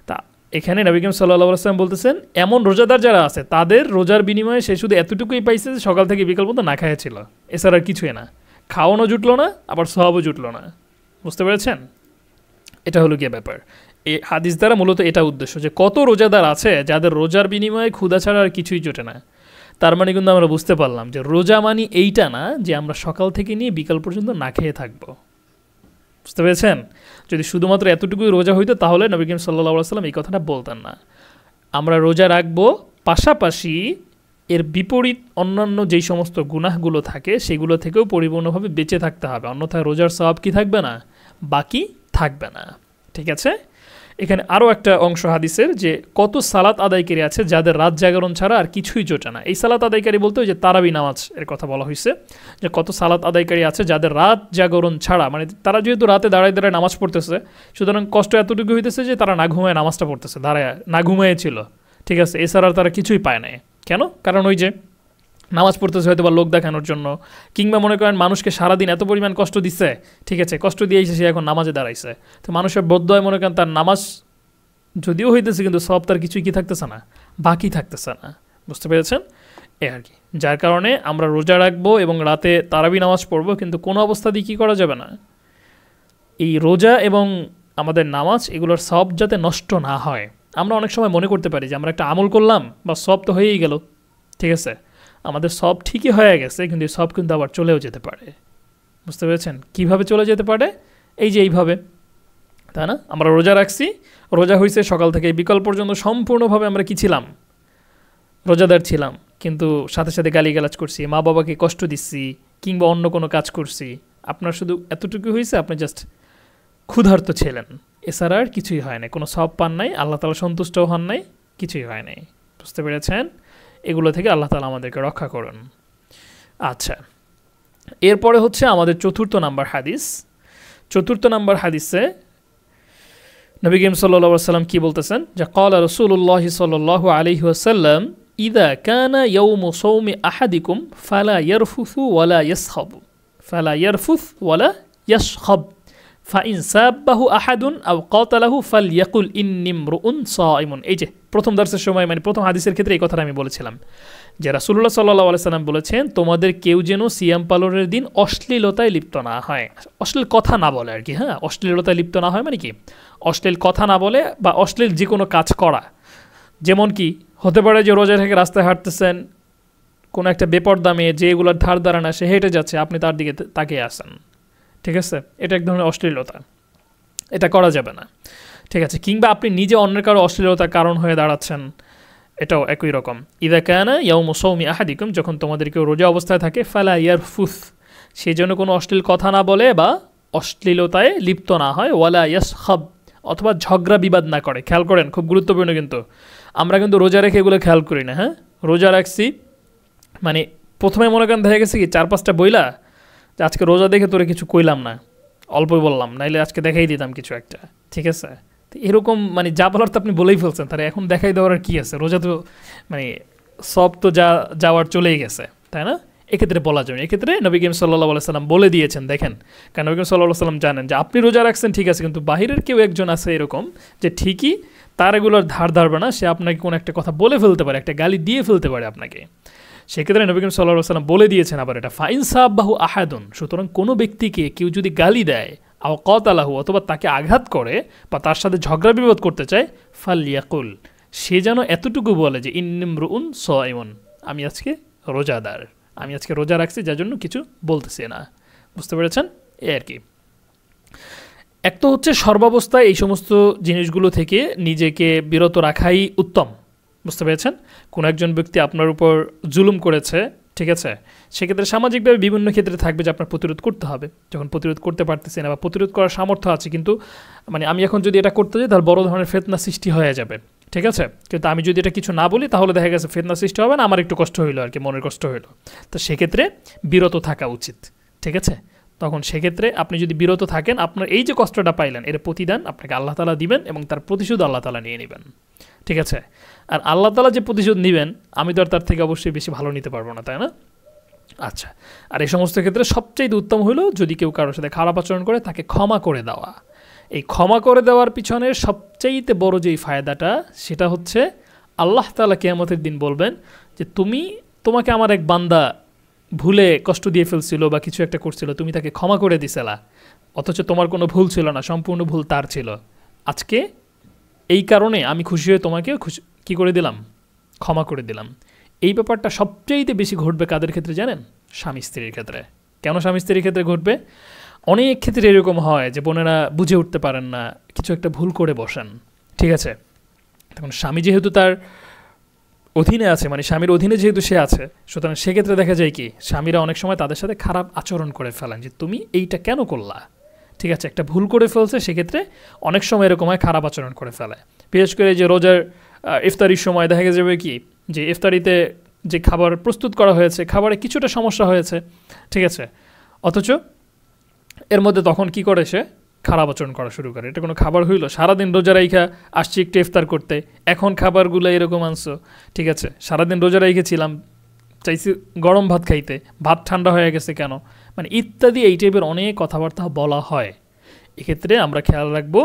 তা এখানে নবী করিম সাল্লাল্লাহু আলাইহি ওয়াসাল্লাম বলতেছেন, এমন রোজাদার যারা আছে তাদের রোজার বিনিময়ে সে শুধু এতটুকুই পাইছে যে সকাল থেকে বিকাল পর্যন্ত না খাইছিল, এছাড়া আর কিছুই না। খাওয়ানো জুটলো না, আবার সওয়াবও জুটলো না। বুঝতে পেরেছেন? এটা হলো গিয়ে ব্যাপার। এই হাদিস দ্বারা মূলত এটা উদ্দেশ্য, যে কত রোজাদার আছে যাদের রোজার বিনিময়ে ক্ষুধা ছাড়া আর কিছুই জোটে না। তার মানে কিন্তু আমরা বুঝতে পারলাম যে রোজা মানে এইটা না যে আমরা সকাল থেকে নিয়ে বিকাল পর্যন্ত না খেয়ে থাকবো। বুঝতে পেরেছেন? যদি শুধুমাত্র এতটুকুই রোজা হইতো তাহলে নবী করিম সাল্লাল্লাহু আলাইহি ওয়াসাল্লাম এই কথাটা বলতেন না। আমরা রোজা রাখবো, পাশাপাশি এর বিপরীত অন্যান্য যেই সমস্ত গুনাহগুলো থাকে সেগুলো থেকেও পরিপূর্ণভাবে বেঁচে থাকতে হবে, অন্যথায় রোজার সওয়াব কি থাকবে না? বাকি থাকবে না। ঠিক আছে? এখানে আরও একটা অংশ হাদিসের, যে কত সালাত আদায়কারী আছে যাদের রাত জাগরণ ছাড়া আর কিছুই জোটে না। এই সালাত আদায়কারী বলতে ওই যে তারাবি নামাজ এর কথা বলা হয়েছে, যে কত সালাত আদায়কারী আছে যাদের রাত জাগরণ ছাড়া, মানে তারা যেহেতু রাতে দাঁড়ায় দাঁড়ায় নামাজ পড়তেছে, সুতরাং কষ্ট এতটুকু হইতেছে যে তারা না ঘুমায় নামাজটা পড়তেছে, দাঁড়ায় না ঘুমায় ছিল। ঠিক আছে? এছাড়া আর তারা কিছুই পায় না। কেন? কারণ ওই যে নামাজ পড়তেছে হয়তো বা লোক দেখানোর জন্য, কিংবা মনে করেন মানুষকে সারাদিন এত পরিমাণ কষ্ট দিচ্ছে, ঠিক আছে, কষ্ট দিয়েছে, সে এখন নামাজে দাঁড়াইছে, তো মানুষের বদ্ধ হয়, মনে করেন তার নামাজ যদিও হইতেছে কিন্তু সব তার কিছুই কি থাকতেছে না, বাকি থাকতেছে না। বুঝতে পেরেছেন? এ আর কি, যার কারণে আমরা রোজা রাখবো এবং রাতে তারাবি নামাজ পড়বো, কিন্তু কোনো অবস্থাতেই কী করা যাবে না, এই রোজা এবং আমাদের নামাজ এগুলোর সব যাতে নষ্ট না হয়। আমরা অনেক সময় মনে করতে পারি যে আমরা একটা আমল করলাম বা সব তো হয়েই গেল, ঠিক আছে, আমাদের সব ঠিকই হয়ে গেছে, কিন্তু সব কিন্তু আবার চলেও যেতে পারে। বুঝতে পেরেছেন? কিভাবে চলে যেতে পারে? এই যে এইভাবে, তাই না? আমরা রোজা রাখছি, রোজা হয়েছে সকাল থেকে বিকাল পর্যন্ত সম্পূর্ণভাবে আমরা কি ছিলাম? রোজাদার ছিলাম, কিন্তু সাথে সাথে গালিগালাজ করছি, মা বাবাকে কষ্ট দিচ্ছি, কিংবা অন্য কোনো কাজ করছি। আপনার শুধু এতটুকু হয়েছে, আপনি জাস্ট ক্ষুধার্ত ছিলেন, এছাড়া আর কিছুই হয় নাই, কোনো সব পান নাই, আল্লাহ তাআলা সন্তুষ্টও হন নাই, কিছুই হয় নাই। বুঝতে পেরেছেন? এগুলো থেকে আল্লাহ তাআলা আমাদেরকে রক্ষা করুন। আচ্ছা, এরপরে হচ্ছে আমাদের চতুর্থ নাম্বার হাদিস। চতুর্থ নাম্বার হাদিসে নবী করিম সাল্লাল্লাহু আলাইহি ওয়াসাল্লাম কি বলতেছেন, যে ক্বালা রাসূলুল্লাহ সাল্লাল্লাহু আলাইহি ওয়াসাল্লাম ইযা কানা ইয়াউমু সাওমি আহাদিকুম ফালা ইয়ারফুসু ওয়ালা ইয়াসখাব, ফালা ইয়ারফুস ওয়ালা ইয়াসখাব, ফাইন সাব্বাহু আহাদুন আও কাতালাহু ফালইয়াকুল ইন্নী ইমরুউন সাইমুন। এই যে প্রথম দার্সের সময়, মানে প্রথম হাদিসের ক্ষেত্রে এই কথাটা আমি বলেছিলাম, যে রাসূলুল্লাহ সাল্লাল্লাহু আলাইহি সাল্লাম বলেছেন, তোমাদের কেউ যেন সিয়াম পালনের দিন অশ্লীলতায় লিপ্ত না হয়, অশ্লীল কথা না বলে আর কি। হ্যাঁ, অশ্লীলতায় লিপ্ত না হয় মানে কি? অশ্লীল কথা না বলে বা অশ্লীল যে কোনো কাজ করা। যেমন কি হতে পারে যে রোজা থেকে রাস্তায় হাঁটতেছেন, কোনো একটা বেপরদা মেয়ে যে এগুলোর ধার ধারা না, সে হেঁটে যাচ্ছে, আপনি তার দিকে তাকিয়ে আসেন, ঠিক আছে, এটা এক ধরনের অশ্লীলতা, এটা করা যাবে না। ঠিক আছে? কিংবা আপনি নিজে অন্যের কারো অশ্লীলতার কারণ হয়ে দাঁড়াচ্ছেন, এটাও একই রকম। ইযা কানা ইয়াউমু সাওমি আহাদিকুম, যখন তোমাদের কেউ রোজা অবস্থায় থাকে, ফালা ইয়ারফুস, সেই জন্য কোনো অশ্লীল কথা না বলে বা অশ্লীলতায় লিপ্ত না হয়, ওয়ালা ইয়াসখাব, অথবা ঝগড়া বিবাদ না করে। খেয়াল করেন, খুব গুরুত্বপূর্ণ, কিন্তু আমরা কিন্তু রোজা রেখে এগুলো খেয়াল করি না। হ্যাঁ, রোজা রাখছি মানে প্রথমে মনে করেন দেখা গেছে কি 4-5টা বইলা যে আজকে রোজা দেখে তোরে কিছু কইলাম না, অল্পই বললাম, নাইলে আজকে দেখাই দিতাম কিছু একটা, ঠিক আছে, তো এরকম মানে যা বলার তো আপনি বলেই ফেলছেন, তাহলে এখন দেখাই দেওয়ার আর কী আছে? রোজা তো মানে সব তো যাওয়ার চলেই গেছে, তাই না? এক্ষেত্রে বলা যাবে। এক্ষেত্রে নবী করিম সাল্লাল্লাহু আলাইহি সাল্লাম বলে দিয়েছেন, দেখেন, কারণ নবী করিম সাল্লাল্লাহু আলাইহি সাল্লাম জানেন যে আপনি রোজা রাখছেন ঠিক আছে, কিন্তু বাহিরের কেউ একজন আছে এরকম যে ঠিকই তার এগুলোর ধার ধারবে না, সে আপনাকে কোনো একটা কথা বলে ফেলতে পারে, একটা গালি দিয়ে ফেলতে পারে আপনাকে। সেক্ষেত্রে নবী করিম সাল্লাল্লাহু আলাইহি সাল্লাম বলে দিয়েছেন আবার এটা, ফাইন সাব্বাহু আহাদুন, সুতরাং কোনো ব্যক্তিকে কেউ যদি গালি দেয়, আও কাতালাহু, অথবা তাকে আঘাত করে বা তার সাথে ঝগড়া বিবাদ করতে চায়, ফালইয়াকুল, সে যেন এতটুকু বলে যে ইন্নী ইমরুউন সাইমুন, আমি আজকে রোজাদার, আমি আজকে রোজা রাখছি, যার জন্য কিছু বলতেছি না। বুঝতে পেরেছেন? এই আর কি। এক তো হচ্ছে সর্বাবস্থায় এই সমস্ত জিনিসগুলো থেকে নিজেকে বিরত রাখাই উত্তম। বুঝতে পেরেছেন? কোনো একজন ব্যক্তি আপনার উপর জুলুম করেছে, ঠিক আছে, সেক্ষেত্রে সামাজিকভাবে বিভিন্ন ক্ষেত্রে থাকবে যে আপনার প্রতিরোধ করতে হবে। যখন প্রতিরোধ করতে পারতেছি না বা প্রতিরোধ করার সামর্থ্য আছে, কিন্তু মানে আমি এখন যদি এটা করতে যাই তাহলে বড় ধরনের ফিতনা সৃষ্টি হয়ে যাবে, ঠিক আছে, কিন্তু আমি যদি এটা কিছু না বলি তাহলে দেখা গেছে ফিতনা সৃষ্টি হবে না, আমার একটু কষ্ট হইলো আর কি, মনের কষ্ট হইলো, তো সেক্ষেত্রে বিরত থাকা উচিত, ঠিক আছে। তখন সেক্ষেত্রে আপনি যদি বিরত থাকেন, আপনার এই যে কষ্টটা পাইলেন এর প্রতিদান আপনাকে আল্লাহ তাআলা দিবেন এবং তার প্রতিশোধ আল্লাহ তাআলা নিয়ে নেবেন, ঠিক আছে। আর আল্লাহ তাআলা যে প্রতিশোধ নেবেন, আমি তো আর তার থেকে অবশ্যই বেশি ভালো নিতে পারবো না, তাই না? আচ্ছা, আর এই সমস্ত ক্ষেত্রে সবচেয়ে উত্তম হলো যদি কেউ কারোর সাথে খারাপ আচরণ করে তাকে ক্ষমা করে দেওয়া। এই ক্ষমা করে দেওয়ার পিছনের সবচেয়ে বড় যেই ফায়দাটা, সেটা হচ্ছে আল্লাহ তাআলা কিয়ামতের দিন বলবেন যে তোমাকে আমার এক বান্দা ভুলে কষ্ট দিয়ে ফেলছিল বা কিছু একটা করছিল, তুমি তাকে ক্ষমা করে দিছিলা, অথচ তোমার কোনো ভুল ছিল না, সম্পূর্ণ ভুল তার ছিল। আজকে এই কারণে আমি খুশি হয়ে তোমাকে কী করে দিলাম? ক্ষমা করে দিলাম। এই ব্যাপারটা সবচেয়ে বেশি ঘটবে কাদের ক্ষেত্রে জানেন? স্বামী স্ত্রীর ক্ষেত্রে। কেন স্বামী স্ত্রীর ক্ষেত্রে ঘটবে? অনেক ক্ষেত্রে এরকম হয় যে বোনেরা বুঝে উঠতে পারেন না, কিছু একটা ভুল করে বসেন, ঠিক আছে? তখন স্বামী যেহেতু তার অধীনে আছে, মানে স্বামীর অধীনে যেহেতু সে আছে, সুতরাং সেক্ষেত্রে দেখা যায় কি স্বামীরা অনেক সময় তাদের সাথে খারাপ আচরণ করে ফেলেন, যে তুমি এইটা কেন করলা, ঠিক আছে? একটা ভুল করে ফেলছে, সেক্ষেত্রে অনেক সময় এরকম হয় খারাপ আচরণ করে ফেলে। বিশেষ করে যে রোজার ইফতারির সময় দেখা যাবে কি যে ইফতারিতে যে খাবার প্রস্তুত করা হয়েছে, খাবারে কিছুটা সমস্যা হয়েছে, ঠিক আছে? অথচ এর মধ্যে তখন কি করে সে খারাপ আচরণ করা শুরু করে। এটা কোনো খাবার হইল? সারাদিন রোজা রাইখা আসছি একটু ইফতার করতে, এখন খাবারগুলো এরকম আনছো, ঠিক আছে? সারাদিন রোজা রাইখেছিলাম, চাইছি গরম ভাত খাইতে, ভাত ঠান্ডা হয়ে গেছে কেন, মানে ইত্যাদি এই টাইপের অনেক কথাবার্তা বলা হয়। এক্ষেত্রে আমরা খেয়াল রাখবো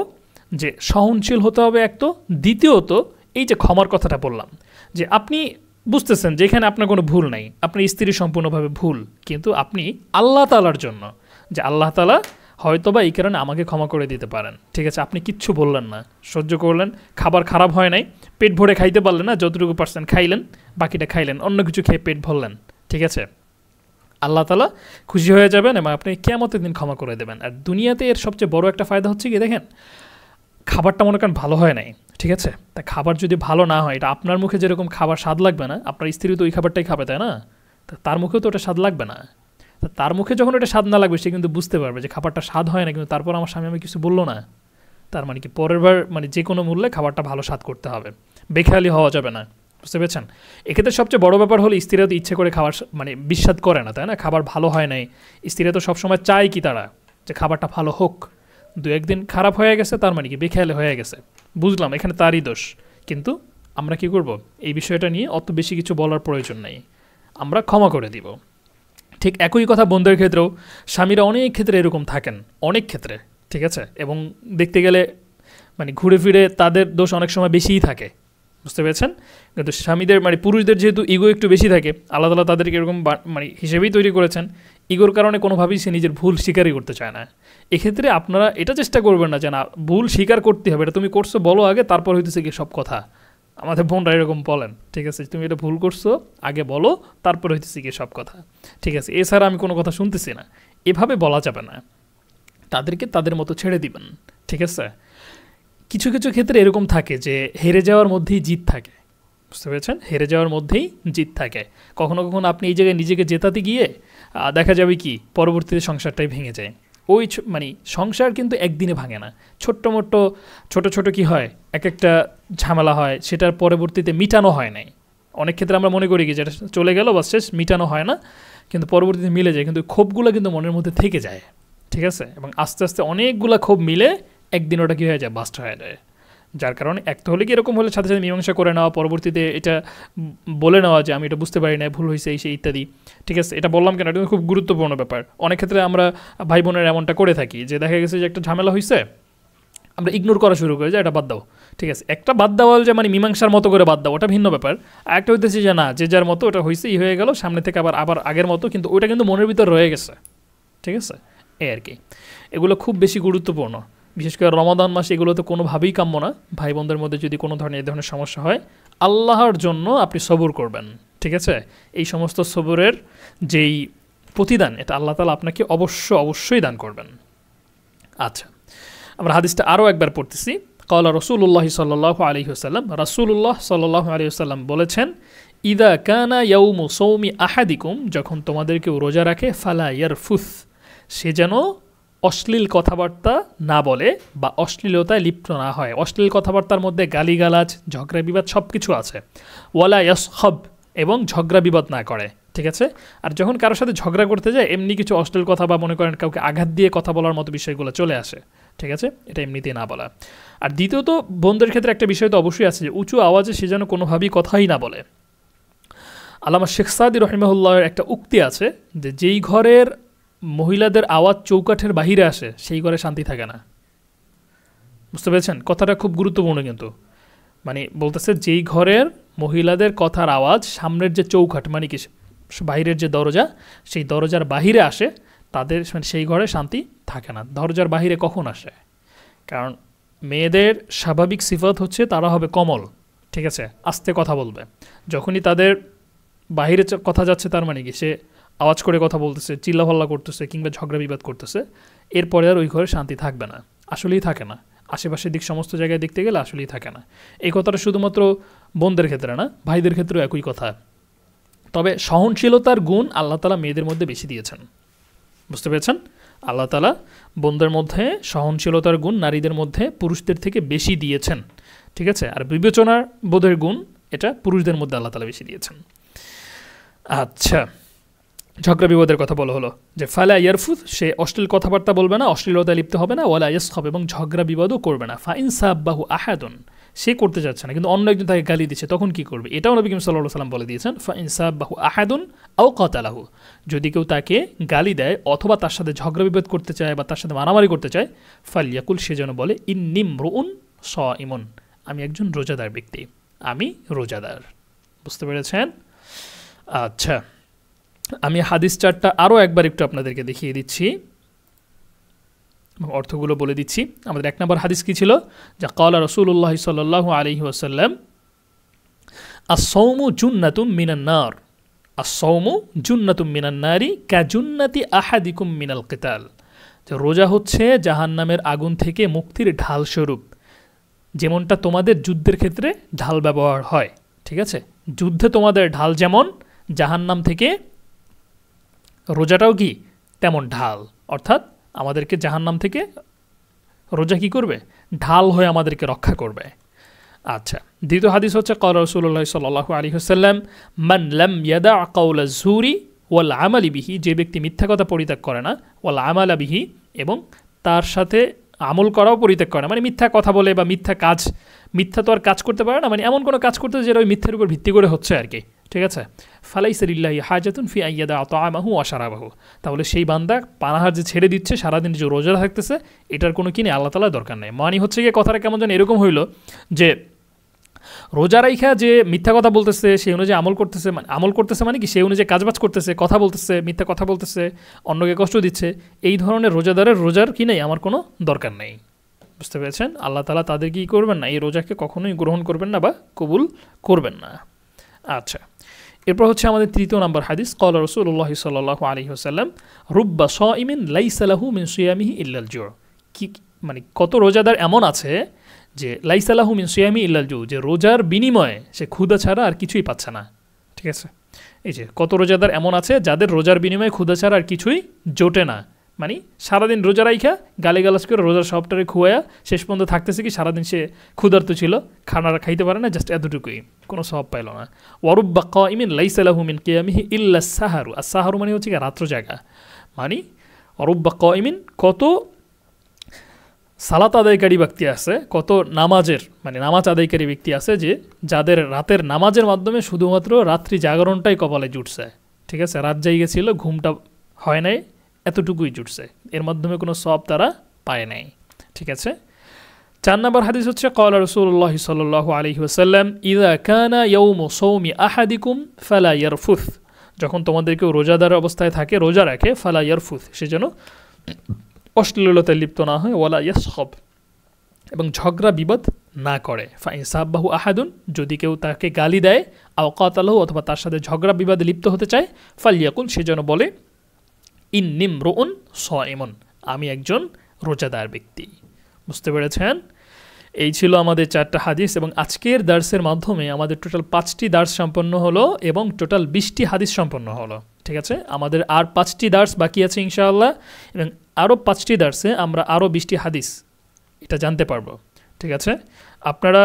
যে সহনশীল হতে হবে এক তো, দ্বিতীয়ত এই যে ক্ষমার কথাটা বললাম, যে আপনি বুঝতেছেন যে এখানে আপনার কোনো ভুল নাই, আপনার স্ত্রী সম্পূর্ণভাবে ভুল, কিন্তু আপনি আল্লাহ তাআলার জন্য, যে আল্লাহ তাআলা হয়তোবা এই কারণে আমাকে ক্ষমা করে দিতে পারেন, ঠিক আছে? আপনি কিচ্ছু বললেন না, সহ্য করলেন, খাবার খারাপ হয় নাই, পেট ভরে খাইতে পারলেন না, যতটুকু পারছেন খাইলেন, বাকিটা খাইলেন, অন্য কিছু খেয়ে পেট ভরলেন, ঠিক আছে? আল্লাহ তাআলা খুশি হয়ে যাবেন এবং আপনি কিয়ামতের দিন ক্ষমা করে দেবেন। আর দুনিয়াতে এর সবচেয়ে বড় একটা ফায়দা হচ্ছে কি দেখেন, খাবারটা মনে করেন ভালো হয় নাই, ঠিক আছে? তা খাবার যদি ভালো না হয়, এটা আপনার মুখে যেরকম খাবার স্বাদ লাগবে না, আপনার স্ত্রী তো ওই খাবারটাই খাবে, তাই না? তা তার মুখেও তো ওটা স্বাদ লাগবে না। তা তার মুখে যখন ওটা স্বাদ না লাগবে, সে কিন্তু বুঝতে পারবে যে খাবারটা স্বাদ হয় না, কিন্তু তারপর আমার স্বামী আমি কিছু বললো না। তার মানে কি পরের বার মানে যে কোনো মূল্যে খাবারটা ভালো স্বাদ করতে হবে, বেখেয়ালি হওয়া যাবে না, বুঝতে পেরেছেন? এক্ষেত্রে সবচেয়ে বড় ব্যাপার হলো স্ত্রীরা তো ইচ্ছে করে খাবার মানে বিস্বাদ করে না, তাই না? খাবার ভালো হয় নাই, স্ত্রীরা তো সবসময় চায় কি তারা যে খাবারটা ভালো হোক। দু একদিন খারাপ হয়ে গেছে, তার মানে কি বেখেয়ালি হয়ে গেছে, বুঝলাম এখানে তারই দোষ, কিন্তু আমরা কি করব, এই বিষয়টা নিয়ে অত বেশি কিছু বলার প্রয়োজন নেই, আমরা ক্ষমা করে দিব। ঠিক একই কথা বোনদের ক্ষেত্রেও, স্বামীরা অনেক ক্ষেত্রে এরকম থাকেন, অনেক ক্ষেত্রে, ঠিক আছে? এবং দেখতে গেলে মানে ঘুরে ফিরে তাদের দোষ অনেক সময় বেশিই থাকে, বুঝতে পেরেছেন? কিন্তু স্বামীদের মানে পুরুষদের যেহেতু ইগো একটু বেশি থাকে, আল্লাহ তাআলা তাদেরকে এরকম মানে হিসেবেই তৈরি করেছেন, ইগোর কারণে কোনোভাবেই সে নিজের ভুল স্বীকারই করতে চায় না। এক্ষেত্রে আপনারা এটা চেষ্টা করবেন না যে না ভুল স্বীকার করতে হবে, এটা তুমি করছো বলো আগে, তারপর হইতেছে কি সব কথা। আমাদের বোনরা এরকম বলেন, ঠিক আছে? তুমি এটা ভুল করছো, আগে বলো, তারপর হইতেছে কি সব কথা, ঠিক আছে? এছাড়া আমি কোনো কথা শুনতেছি না, এভাবে বলা যাবে না। তাদেরকে তাদের মতো ছেড়ে দিবেন, ঠিক আছে? কিছু কিছু ক্ষেত্রে এরকম থাকে যে হেরে যাওয়ার মধ্যেই জিত থাকে, বুঝতে পেরেছেন? হেরে যাওয়ার মধ্যেই জিত থাকে। কখনো কখনো আপনি এই জায়গায় নিজেকে জেতাতে গিয়ে দেখা যাবে কি পরবর্তীতে সংসারটাই ভেঙে যায়। ওই মানে সংসার কিন্তু একদিনে ভাঙে না, ছোট ছোট কি হয়, এক একটা ঝামেলা হয়, সেটার পরবর্তীতে মিটানো হয় নাই। অনেক ক্ষেত্রে আমরা মনে করি কি যেটা চলে গেল বা শেষ, মিটানো হয় না, কিন্তু পরবর্তীতে মিলে যায়, কিন্তু ক্ষোভগুলো কিন্তু মনের মধ্যে থেকে যায়, ঠিক আছে? এবং আস্তে আস্তে অনেকগুলো ক্ষোভ মিলে একদিন ওটা কী হয়ে যায়, বাস্ট হয়ে যায়। যার কারণে একটা হলে কি এরকম হলে সাথে সাথে মীমাংসা করে নেওয়া, পরবর্তীতে এটা বলে নেওয়া যে আমি এটা বুঝতে পারি না, ভুল হয়েছে এই সেই ইত্যাদি, ঠিক আছে? এটা বললাম কেন, এটা খুব গুরুত্বপূর্ণ ব্যাপার। অনেক ক্ষেত্রে আমরা ভাই বোনের এমনটা করে থাকি যে দেখা গেছে যে একটা ঝামেলা হয়েছে, আমরা ইগনোর করা শুরু করি যে এটা বাদ দাও, ঠিক আছে? একটা বাদ দেওয়া যে মানে মীমাংসার মতো করে বাদ দাও, ওটা ভিন্ন ব্যাপার। আর একটা হইতেছে যে না, যে যার মতো ওটা হয়েছে, ই হয়ে গেল, সামনে থেকে আবার আগের মতো, কিন্তু ওইটা কিন্তু মনের ভিতর রয়ে গেছে, ঠিক আছে? এই আর কি, এগুলো খুব বেশি গুরুত্বপূর্ণ। বিশেষ করে রমাদান মাস, এগুলো তো কোনোভাবেই কাম্য না। ভাই বোনদের মধ্যে যদি কোনো ধরনের এই ধরনের সমস্যা হয়, আল্লাহর জন্য আপনি সবর করবেন, ঠিক আছে? এই সমস্ত সবরের যেই প্রতিদান, এটা আল্লাহ তাআলা আপনাকে অবশ্যই দান করবেন। আচ্ছা, আমরা হাদিসটা আরও একবার পড়তেছি। ক্বালা রাসূলুল্লাহ সাল্লাল্লাহু আলাইহি ওয়াসাল্লাম, রাসূলুল্লাহ সাল্লাল্লাহু আলাইহি ওয়াসাল্লাম বলেছেন, ইদা কানা ইয়াউমু সাওমি আহাদিকুম, যখন তোমাদের কেউ রোজা রাখে, ফালা ইয়ারফুস, সে যেন অশ্লীল কথাবার্তা না বলে বা অশ্লীলতায় লিপ্ত না হয়। অশ্লীল কথাবার্তার মধ্যে গালিগালাজ, ঝগড়া বিবাদ সব কিছু আছে। ওয়ালা ইয়াসখাব, এবং ঝগড়া বিবাদ না করে, ঠিক আছে? আর যখন কারোর সাথে ঝগড়া করতে যায়, এমনি কিছু অশ্লীল কথা বা মনে করেন কাউকে আঘাত দিয়ে কথা বলার মতো বিষয়গুলো চলে আসে, ঠিক আছে? এটা এমনিতেই না বলা। আর দ্বিতীয়ত বোনদের ক্ষেত্রে একটা বিষয় তো অবশ্যই আছে যে উঁচু আওয়াজে সে যেন কোনোভাবেই কথাই না বলে। আল্লামা শেখ সাদি রহিমাহুল্লাহের একটা উক্তি আছে যে যেই ঘরের মহিলাদের আওয়াজ চৌকাঠের বাহিরে আসে, সেই ঘরে শান্তি থাকে না। বুঝতে পেরেছেন? কথাটা খুব গুরুত্বপূর্ণ কিন্তু। মানে বলতেছে যেই ঘরের মহিলাদের কথার আওয়াজ সামনের যে চৌকাঠ, মানে কি বাইরের যে দরজা, সেই দরজার বাহিরে আসে, তাদের সেই ঘরে শান্তি থাকে না। দরজার বাহিরে কখন আসে? কারণ মেয়েদের স্বাভাবিক সিফাত হচ্ছে তারা হবে কমল, ঠিক আছে? আস্তে কথা বলবে। যখনই তাদের বাহিরে কথা যাচ্ছে, তার মানে কি সে আওয়াজ করে কথা বলতেছে, চিল্লাফাল্লা করতেছে কিংবা ঝগড়া বিবাদ করতেছে, এরপরে আর ওই ঘরে শান্তি থাকবে না, আসলেই থাকে না। আশেপাশের দিক সমস্ত জায়গায় দেখতে গেলে আসলেই থাকে না। এই কথাটা শুধুমাত্র বোনদের ক্ষেত্রে না, ভাইদের ক্ষেত্রেও একই কথা। তবে সহনশীলতার গুণ আল্লাহ তাআলা মেয়েদের মধ্যে বেশি দিয়েছেন, বুঝতে পেরেছেন? আল্লাহ তাআলা বোনদের মধ্যে সহনশীলতার গুণ নারীদের মধ্যে পুরুষদের থেকে বেশি দিয়েছেন, ঠিক আছে? আর বিবেচনার বোধের গুণ এটা পুরুষদের মধ্যে আল্লাহ তাআলা বেশি দিয়েছেন। আচ্ছা, ঝগড়া বিবাদের কথা বলা হলো যে ফালা ইয়ারফুদ, সে অশ্লীল কথাবার্তা বলবে না, অশ্লীলতায় লিপ্ত হবে না, ওয়ালা ইয়াসখাব, এবং ঝগড়া বিবাদও করবে না। ফাইন সাব্বাহু আহাদুন, সে করতে যাচ্ছে না কিন্তু অন্য একজন তাকে গালি দিচ্ছে, তখন কি করবে? এটাও নবী করিম সাল্লাল্লাহু আলাইহি ওয়াসাল্লাম বলে দিয়েছেন, ফাইন সাব্বাহু আহাদুন আও কাতালাহু, যদি কেউ তাকে গালি দেয় অথবা তার সাথে ঝগড়া বিবাদ করতে চায় বা তার সাথে মারামারি করতে চায়, ফালইয়াকুল, সে যেন বলে ইন্নী ইমরুউন সাইমুন, আমি একজন রোজাদার ব্যক্তি, আমি রোজাদার। বুঝতে পেরেছেন? আচ্ছা, আমি হাদিস চারটা আরও একবার একটু আপনাদেরকে দেখিয়ে দিচ্ছি এবং অর্থগুলো বলে দিচ্ছি। আমাদের 1 নম্বর হাদিস কি ছিল? যা ক্বালা রাসূলুল্লাহ সাল্লাল্লাহু আলাইহি ওয়াসাল্লাম, আস-সাওমু জুন্নাতুম মিনান নার, আস-সাওমু জুন্নাতুম মিনান নারি কাজুন্নাতি আহাদিকুম মিনাল কিতাল, যে রোজা হচ্ছে জাহান্নামের আগুন থেকে মুক্তির ঢাল স্বরূপ, যেমনটা তোমাদের যুদ্ধের ক্ষেত্রে ঢাল ব্যবহার হয়, ঠিক আছে? যুদ্ধে তোমাদের ঢাল যেমন, জাহান্নাম থেকে রোজাটাও কি তেমন ঢাল, অর্থাৎ আমাদেরকে জাহান্নাম থেকে রোজা কি করবে? ঢাল হয়ে আমাদেরকে রক্ষা করবে। আচ্ছা, দ্বিতীয় হাদিস হচ্ছে ক্বালা রাসূলুল্লাহ সাল্লাল্লাহু আলাইহি ওয়াসাল্লাম, মান লাম ইয়াদা কাওলা যুরি ওয়াল আমালি বিহি, যে ব্যক্তি মিথ্যা কথা পরিত্যাগ করে না, ওয়াল আমালা বিহি, এবং তার সাথে আমল করাও পরিত্যাগ করে না, মানে মিথ্যা কথা বলে বা মিথ্যা তো আর কাজ করতে পারে না, মানে এমন কোনো কাজ করতে যেটা ওই মিথ্যার উপর ভিত্তি করে হচ্ছে আর কি, ঠিক আছে? ফালাইসা লিল্লাহি হাজাতুন ফি আইয়াদা তাআমাহু ওয়া শারাবাহু, তাহলে সেই বান্দা পানাহার যে ছেড়ে দিচ্ছে, সারাদিন যে রোজা থাকতেছে, এটার কোনো কিনে আল্লাহ তাআলার দরকার নেই। মানে হচ্ছে গিয়ে কথাটা কেমন যেন এরকম হইল যে রোজা রাইখা যে মিথ্যা কথা বলতেছে, সেই অনুযায়ী আমল করতেছে মানে কি, সেই অনুযায়ী কাজবাজ করতেছে, কথা বলতেছে, মিথ্যা কথা বলতেছে, অন্যকে কষ্ট দিচ্ছে, এই ধরনের রোজাদারের রোজার কি নেই, আমার কোনো দরকার নেই। বুঝতে পেরেছেন? আল্লাহ তাআলা তাদের কি করবেন না, এই রোজাকে কখনোই গ্রহণ করবেন না বা কবুল করবেন না। আচ্ছা, এরপর হচ্ছে আমাদের 3 নম্বর হাদিস, ক্বালা রাসূলুল্লাহ সাল্লাল্লাহু আলাইহি ওয়াসাল্লাম, রুব্বা সাইমিন লাইসা লাহু মিন সিয়ামিহি ইল্লাল জু', কি মানে কত রোজাদার এমন আছে যে লাইসা লাহু মিন সিয়ামি ইল্লাল জু', যে রোজার বিনিময়ে সে ক্ষুধা ছাড়া আর কিছুই পাচ্ছে না, ঠিক আছে? এই যে কত রোজাদার এমন আছে যাদের রোজার বিনিময়ে ক্ষুধা ছাড়া আর কিছুই জোটে না, মানে সারাদিন রোজা রাইখা গালিগালাজ করে রোজার সবটারে খুয়ায়া শেষ পর্যন্ত থাকতেছে কি, সারাদিন সে ক্ষুধার্ত ছিল, খানারা খাইতে পারে না, জাস্ট এতটুকুই, কোনো সওয়াব পাইল না। ওয়ারুব্বা কাইমিন লাইসা লাহু মিন কিয়ামিহি ইল্লা সাহারু, আর সাহারু মানে হচ্ছে কি রাত্র জাগা, মানে ওয়ারুব্বা কাইমিন, কত সালাত আদায়কারী ব্যক্তি আছে, কত নামাজ আদায়কারী ব্যক্তি আছে যে যাদের রাতের নামাজের মাধ্যমে শুধুমাত্র রাত্রি জাগরণটাই কপালে জুটছে, ঠিক আছে? রাত জায়গা ঘুমটা হয় নাই, এতটুকুই জুটছে, এর মাধ্যমে কোনো সওয়াব তারা পায় নাই, ঠিক আছে? 4 নম্বর হাদিস হচ্ছে ক্বালা রাসূলুল্লাহ সাল্লাল্লাহু আলাইহি ওয়াসাল্লাম, ইযা কানা ইয়াউমু সাওমি আহাদিকুম ফালা ইয়ারফুথ, যখন তোমাদের কেউ রোজাদার অবস্থায় থাকে, রোজা রাখে, ফালা ইয়ারফুথ, সে যেন অশ্লীলতায় লিপ্ত না হয়, ওয়ালা ইয়াসখাব, এবং ঝগড়া বিবাদ না করে। ফাইন সাব্বাহু আহাদুন, যদি কেউ তাকে গালি দেয়, আও কাতালাহু, অথবা তার সাথে ঝগড়া বিবাদে লিপ্ত হতে চায়, ফালইয়াকুল, সে যেন বলে ইন্নী ইমরুউন সাইমুন, আমি একজন রোজাদার ব্যক্তি। বুঝতে পেরেছেন? এই ছিল আমাদের 4টা হাদিস, এবং আজকের দার্সের মাধ্যমে আমাদের টোটাল 5টি দার্স সম্পন্ন হলো এবং টোটাল 20টি হাদিস সম্পন্ন হলো, ঠিক আছে? আমাদের আর 5টি দার্স বাকি আছে ইনশাআল্লাহ, এবং আরও 5টি দার্সে আমরা আরও 20টি হাদিস এটা জানতে পারবো, ঠিক আছে? আপনারা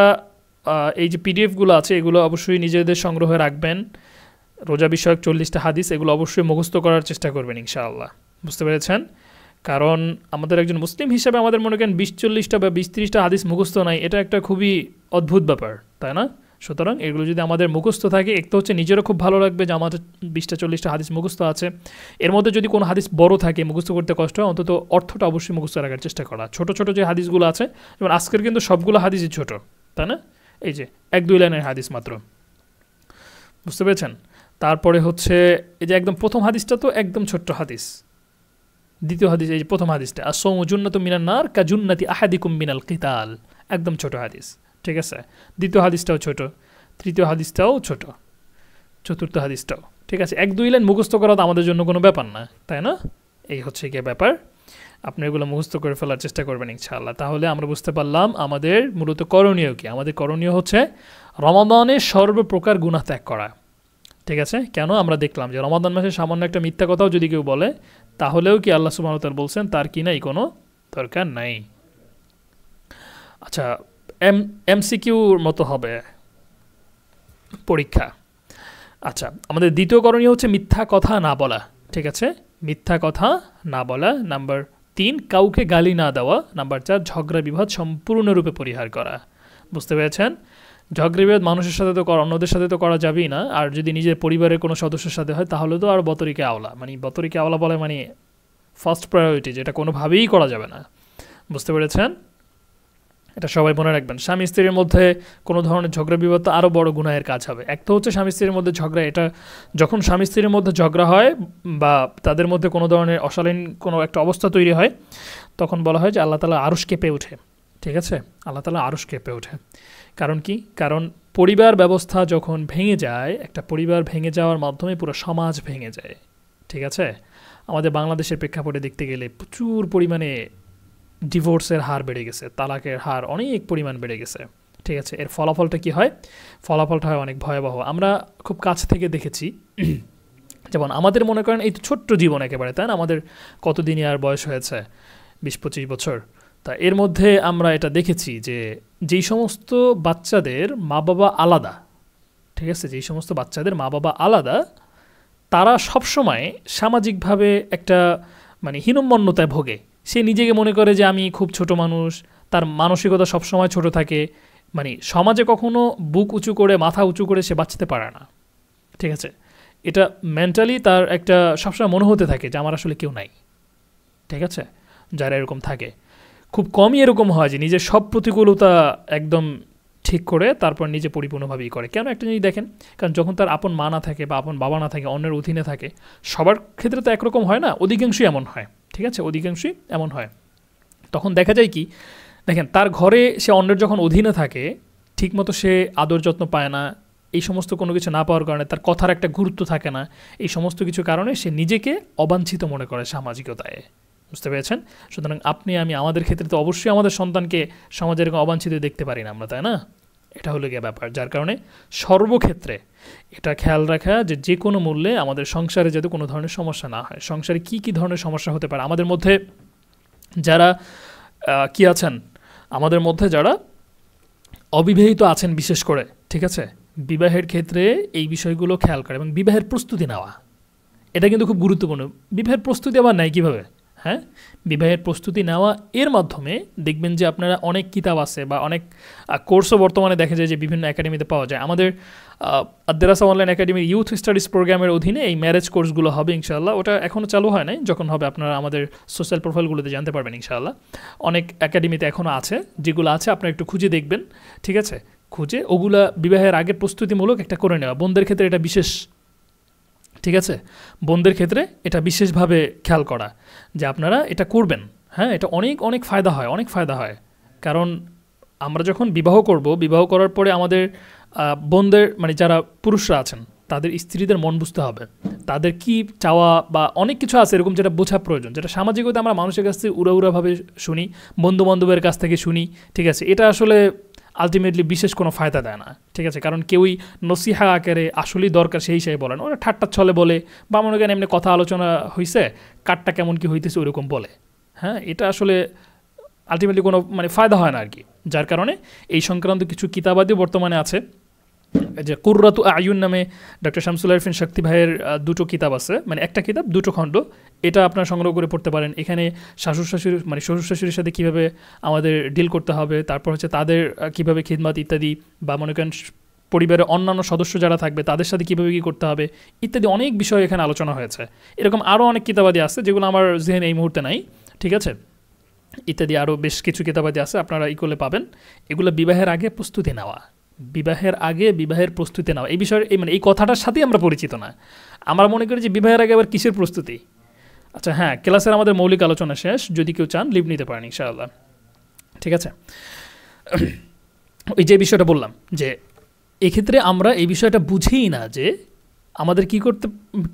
এই যে পিডিএফগুলো আছে, এগুলো অবশ্যই নিজেদের সংগ্রহে রাখবেন। রোজা বিষয়ক 40টা হাদিস, এগুলো অবশ্যই মুখস্থ করার চেষ্টা করবেন ইনশাআল্লাহ। বুঝতে পেরেছেন? কারণ আমাদের একজন মুসলিম হিসেবে আমাদের মনে করেন 20-40টা বা 20-30টা হাদিস মুখস্থ নাই, এটা একটা খুবই অদ্ভুত ব্যাপার, তাই না? সুতরাং এগুলো যদি আমাদের মুখস্থ থাকে, একটা হচ্ছে নিজেরও খুব ভালো লাগবে যে আমাদের 20-40টা হাদিস মুখস্থ আছে। এর মধ্যে যদি কোনো হাদিস বড় থাকে, মুখস্থ করতে কষ্ট হয়, অন্তত অর্থটা অবশ্যই মুখস্থ রাখার চেষ্টা করা। ছোট ছোট যে হাদিসগুলো আছে, যেমন আজকের কিন্তু সবগুলো হাদিসই ছোট, তাই না? এই যে 1-2 লাইনের হাদিস মাত্র, বুঝতে পেরেছেন? তারপরে হচ্ছে এই যে একদম প্রথম হাদিসটা তো একদম ছোট্ট হাদিস, দ্বিতীয় হাদিস এই যে প্রথম হাদিসটা, আস-সাওমু জুন্নাতুম মিনান নার কাজুন্নাতি আহাদিকুম মিনাল কিতাল, একদম ছোট হাদিস, ঠিক আছে? দ্বিতীয় হাদিসটাও ছোট, তৃতীয় হাদিসটাও ছোট, চতুর্থ হাদিসটাও, ঠিক আছে। 1-2 লাইন মুখস্থ করা তো আমাদের জন্য কোনো ব্যাপার না, তাই না? এই হচ্ছে গিয়ে ব্যাপার। আপনি এগুলো মুখস্থ করে ফেলার চেষ্টা করবেন ইনশাআল্লাহ। তাহলে আমরা বুঝতে পারলাম আমাদের মূলত করণীয় কি। আমাদের করণীয় হচ্ছে রমাদানে সর্বপ্রকার গুনাহ ত্যাগ করা, ঠিক আছে। কেন? আমরা দেখলাম যে রমাদান মাসে সামান্য একটা মিথ্যা কথাও যদি কেউ বলে, তাহলেও কি আল্লাহ সুবহানাহু ওয়া তাআলা বলছেন তার কি নাই, কোনো দরকার নাই। আচ্ছা, এমসিকিউর মতো হবে পরীক্ষা। আচ্ছা, আমাদের দ্বিতীয় করণীয় হচ্ছে মিথ্যা কথা না বলা, ঠিক আছে। মিথ্যা কথা না বলা। নাম্বার 3, কাউকে গালি না দেওয়া। নাম্বার 4, ঝগড়া বিবাদ সম্পূর্ণরূপে পরিহার করা। বুঝতে পেরেছেন? ঝগড়া বিবাদ মানুষের সাথে তো করা, অন্যদের সাথে তো করা যাবেই না। আর যদি নিজের পরিবারের কোনো সদস্যের সাথে হয় তাহলে তো আর বতরিকে আওলা, মানে বতরিকে আওলা বলে মানে ফার্স্ট প্রায়োরিটি, যেটা কোনোভাবেই করা যাবে না। বুঝতে পেরেছেন? এটা সবাই মনে রাখবেন। স্বামী স্ত্রীর মধ্যে কোনো ধরনের ঝগড়া বিবাদ তো আরও বড় গুনাহের কাজ হবে। এক তো হচ্ছে স্বামী স্ত্রীর মধ্যে ঝগড়া, এটা যখন স্বামী স্ত্রীর মধ্যে ঝগড়া হয় বা তাদের মধ্যে কোনো ধরনের অশালীন কোনো একটা অবস্থা তৈরি হয়, তখন বলা হয় যে আল্লাহ তাআলা আরশ কেঁপে ওঠে, ঠিক আছে। আল্লাহ তাআলা আরশ কেঁপে ওঠে। কারণ কি? কারণ পরিবার ব্যবস্থা যখন ভেঙে যায়, একটা পরিবার ভেঙে যাওয়ার মাধ্যমে পুরো সমাজ ভেঙে যায়, ঠিক আছে। আমাদের বাংলাদেশের প্রেক্ষাপটে দেখতে গেলে প্রচুর পরিমাণে ডিভোর্সের হার বেড়ে গেছে, তালাকের হার অনেক পরিমাণ বেড়ে গেছে, ঠিক আছে। এর ফলাফলটা কি হয়? ফলাফলটা হয় অনেক ভয়াবহ। আমরা খুব কাছ থেকে দেখেছি, যেমন আমাদের মনে করেন এই তো ছোট্ট জীবন একেবারে, তাই না? আমাদের কতদিনই আর বয়স হয়েছে, 20-25 বছর। তা এর মধ্যে আমরা এটা দেখেছি যে যেই সমস্ত বাচ্চাদের মা বাবা আলাদা, ঠিক আছে, যেই সমস্ত বাচ্চাদের মা বাবা আলাদা, তারা সবসময় সামাজিকভাবে একটা মানে হীনম্মন্যতায় ভোগে। সে নিজেকে মনে করে যে আমি খুব ছোট মানুষ, তার মানসিকতা সবসময় ছোট থাকে, মানে সমাজে কখনো বুক উঁচু করে মাথা উঁচু করে সে বাঁচতে পারে না, ঠিক আছে। এটা মেন্টালি তার একটা সবসময় মনে হতে থাকে যে আমার আসলে কেউ নাই, ঠিক আছে। যারা এরকম থাকে, খুব কমই এরকম হয় যে নিজের সব প্রতিকূলতা একদম ঠিক করে তারপর নিজে পরিপূর্ণভাবেই করে। কেন? একটা জিনিস দেখেন, কারণ যখন তার আপন মা না থাকে বা আপন বাবা না থাকে, অন্যের অধীনে থাকে, সবার ক্ষেত্রে তো একরকম হয় না, অধিকাংশই এমন হয়, ঠিক আছে, অধিকাংশই এমন হয়। তখন দেখা যায় কি, দেখেন তার ঘরে সে অন্যের যখন অধীনে থাকে, ঠিকমতো সে আদর যত্ন পায় না, এই সমস্ত কোনো কিছু না পাওয়ার কারণে তার কথার একটা গুরুত্ব থাকে না, এই সমস্ত কিছু কারণে সে নিজেকে অবাঞ্ছিত মনে করে সামাজিকতায়। বুঝতে পেরেছেন? সুতরাং আপনি আমি আমাদের ক্ষেত্রে তো অবশ্যই আমাদের সন্তানকে সমাজের এরকম অবাঞ্ছিত দেখতে পারি না আমরা, তাই না? এটা হলো গিয়ে ব্যাপার। যার কারণে সর্বক্ষেত্রে এটা খেয়াল রাখা যে যে কোনো মূল্যে আমাদের সংসারে যাতে কোনো ধরনের সমস্যা না হয়। সংসারে কি কি ধরনের সমস্যা হতে পারে? আমাদের মধ্যে যারা কি আছেন, আমাদের মধ্যে যারা অবিবাহিত আছেন বিশেষ করে, ঠিক আছে, বিবাহের ক্ষেত্রে এই বিষয়গুলো খেয়াল করে এবং বিবাহের প্রস্তুতি নেওয়া, এটা কিন্তু খুব গুরুত্বপূর্ণ। বিবাহের প্রস্তুতি আবার নেয় কীভাবে? হ্যাঁ, বিবাহের প্রস্তুতি নেওয়া এর মাধ্যমে দেখবেন যে আপনারা অনেক কিতাব আছে বা অনেক কোর্সও বর্তমানে দেখা যায় যে বিভিন্ন একাডেমিতে পাওয়া যায়। আমাদের আদ্দেরাসা অনলাইন একাডেমির ইউথ স্টাডিজ প্রোগ্রামের অধীনে এই ম্যারেজ কোর্সগুলো হবে ইনশাআল্লাহ। ওটা এখনও চালু হয় নাই, যখন হবে আপনারা আমাদের সোশ্যাল প্রোফাইলগুলোতে জানতে পারবেন ইনশাআল্লাহ। অনেক একাডেমিতে এখনও আছে, যেগুলো আছে আপনারা একটু খুঁজে দেখবেন, ঠিক আছে। খুঁজে ওগুলা বিবাহের আগের প্রস্তুতিমূলক একটা করে নেওয়া। বোনদের ক্ষেত্রে এটা বিশেষ, ঠিক আছে, বোনদের ক্ষেত্রে এটা বিশেষভাবে খেয়াল করা যে আপনারা এটা করবেন। হ্যাঁ, এটা অনেক অনেক ফায়দা হয়, অনেক ফায়দা হয়। কারণ আমরা যখন বিবাহ করব, বিবাহ করার পরে আমাদের বোনদের মানে যারা পুরুষরা আছেন তাদের স্ত্রীদের মন বুঝতে হবে, তাদের কি চাওয়া বা অনেক কিছু আছে এরকম যেটা বোঝা প্রয়োজন, যেটা সামাজিকতা আমরা মানুষের কাছ থেকে উড়াউড়াভাবে শুনি, বন্ধু বান্ধবের কাছ থেকে শুনি, ঠিক আছে। এটা আসলে আলটিমেটলি বিশেষ কোনো ফায়দা দেয় না, ঠিক আছে। কারণ কেউই নসিহা আকারে আসলেই দরকার সেই হিসাবে বলে না, ওরা ঠাট্টা ছলে বলে বা মনে করেন এমনি কথা আলোচনা হয়েছে, কাঠটা কেমন কি হইতেছে ওইরকম বলে। হ্যাঁ, এটা আসলে আলটিমেটলি কোনো মানে ফায়দা হয় না আর কি। যার কারণে এই সংক্রান্ত কিছু কিতাবাদিও বর্তমানে আছে, যে কুররাতু আয়ুন নামে ডক্টর শামসুল আরিফিন শক্তি ভাইয়ের দুটো কিতাব আছে, মানে একটা কিতাব দুটো খণ্ড, এটা আপনারা সংগ্রহ করে পড়তে পারেন। এখানে শ্বশুর শাশুড়ির সাথে কীভাবে আমাদের ডিল করতে হবে, তারপর হচ্ছে তাদের কীভাবে খিদমাত ইত্যাদি, বা মনে করেন পরিবারের অন্যান্য সদস্য যারা থাকবে তাদের সাথে কীভাবে কী করতে হবে ইত্যাদি অনেক বিষয় এখানে আলোচনা হয়েছে। এরকম আরও অনেক কিতাবাদি আছে যেগুলো আমার জেহেন এই মুহূর্তে নাই, ঠিক আছে। ইত্যাদি আরও বেশ কিছু কিতাবাদি আছে, আপনারা ই করলে পাবেন। এগুলো বিবাহের আগে প্রস্তুতি নেওয়া, বিবাহের আগে বিবাহের প্রস্তুতি নেওয়া, এই বিষয়ে মানে এই কথাটার সাথেই আমরা পরিচিত না। আমরা মনে করি যে বিবাহের আগে আবার কিসের প্রস্তুতি। আচ্ছা হ্যাঁ, ক্লাসের আমাদের মৌলিক আলোচনা শেষ, যদি কেউ চান লিভ নিতে পারেন ইনশাআল্লাহ, ঠিক আছে। ওই যে বিষয়টা বললাম যে এক্ষেত্রে আমরা এই বিষয়টা বুঝিই না যে আমাদের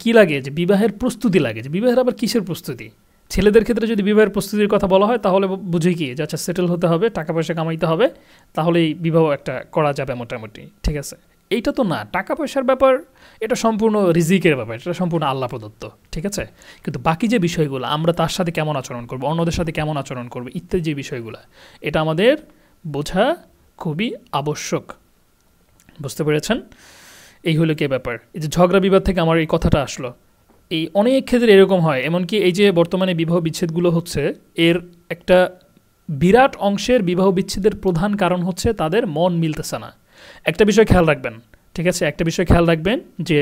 কি লাগে যে বিবাহের প্রস্তুতি লাগে, যে বিবাহের আবার কিসের প্রস্তুতি? ছেলেদের ক্ষেত্রে যদি বিবাহের প্রস্তুতির কথা বলা হয় তাহলে বুঝি কি যে আচ্ছা সেটেল হতে হবে, টাকা পয়সা কামাইতে হবে, তাহলেই বিবাহ একটা করা যাবে মোটামুটি, ঠিক আছে। এইটা তো না, টাকা পয়সার ব্যাপার এটা সম্পূর্ণ রিজিকের ব্যাপার, এটা সম্পূর্ণ আল্লাহ প্রদত্ত, ঠিক আছে। কিন্তু বাকি যে বিষয়গুলো, আমরা তার সাথে কেমন আচরণ করবো, অন্যদের সাথে কেমন আচরণ করবো ইত্যাদি যে বিষয়গুলো, এটা আমাদের বোঝা খুবই আবশ্যক। বুঝতে পেরেছেন? এই হলো কি ব্যাপার। এই যে ঝগড়া বিবাদ থেকে আমার এই কথাটা আসলো, এই অনেক ক্ষেত্রে এরকম হয়। এমনকি এই যে বর্তমানে বিবাহ বিচ্ছেদগুলো হচ্ছে, এর একটা বিরাট অংশের বিবাহ বিচ্ছেদের প্রধান কারণ হচ্ছে তাদের মন মিলতেছে না। একটা বিষয় খেয়াল রাখবেন, ঠিক আছে, একটা বিষয় খেয়াল রাখবেন যে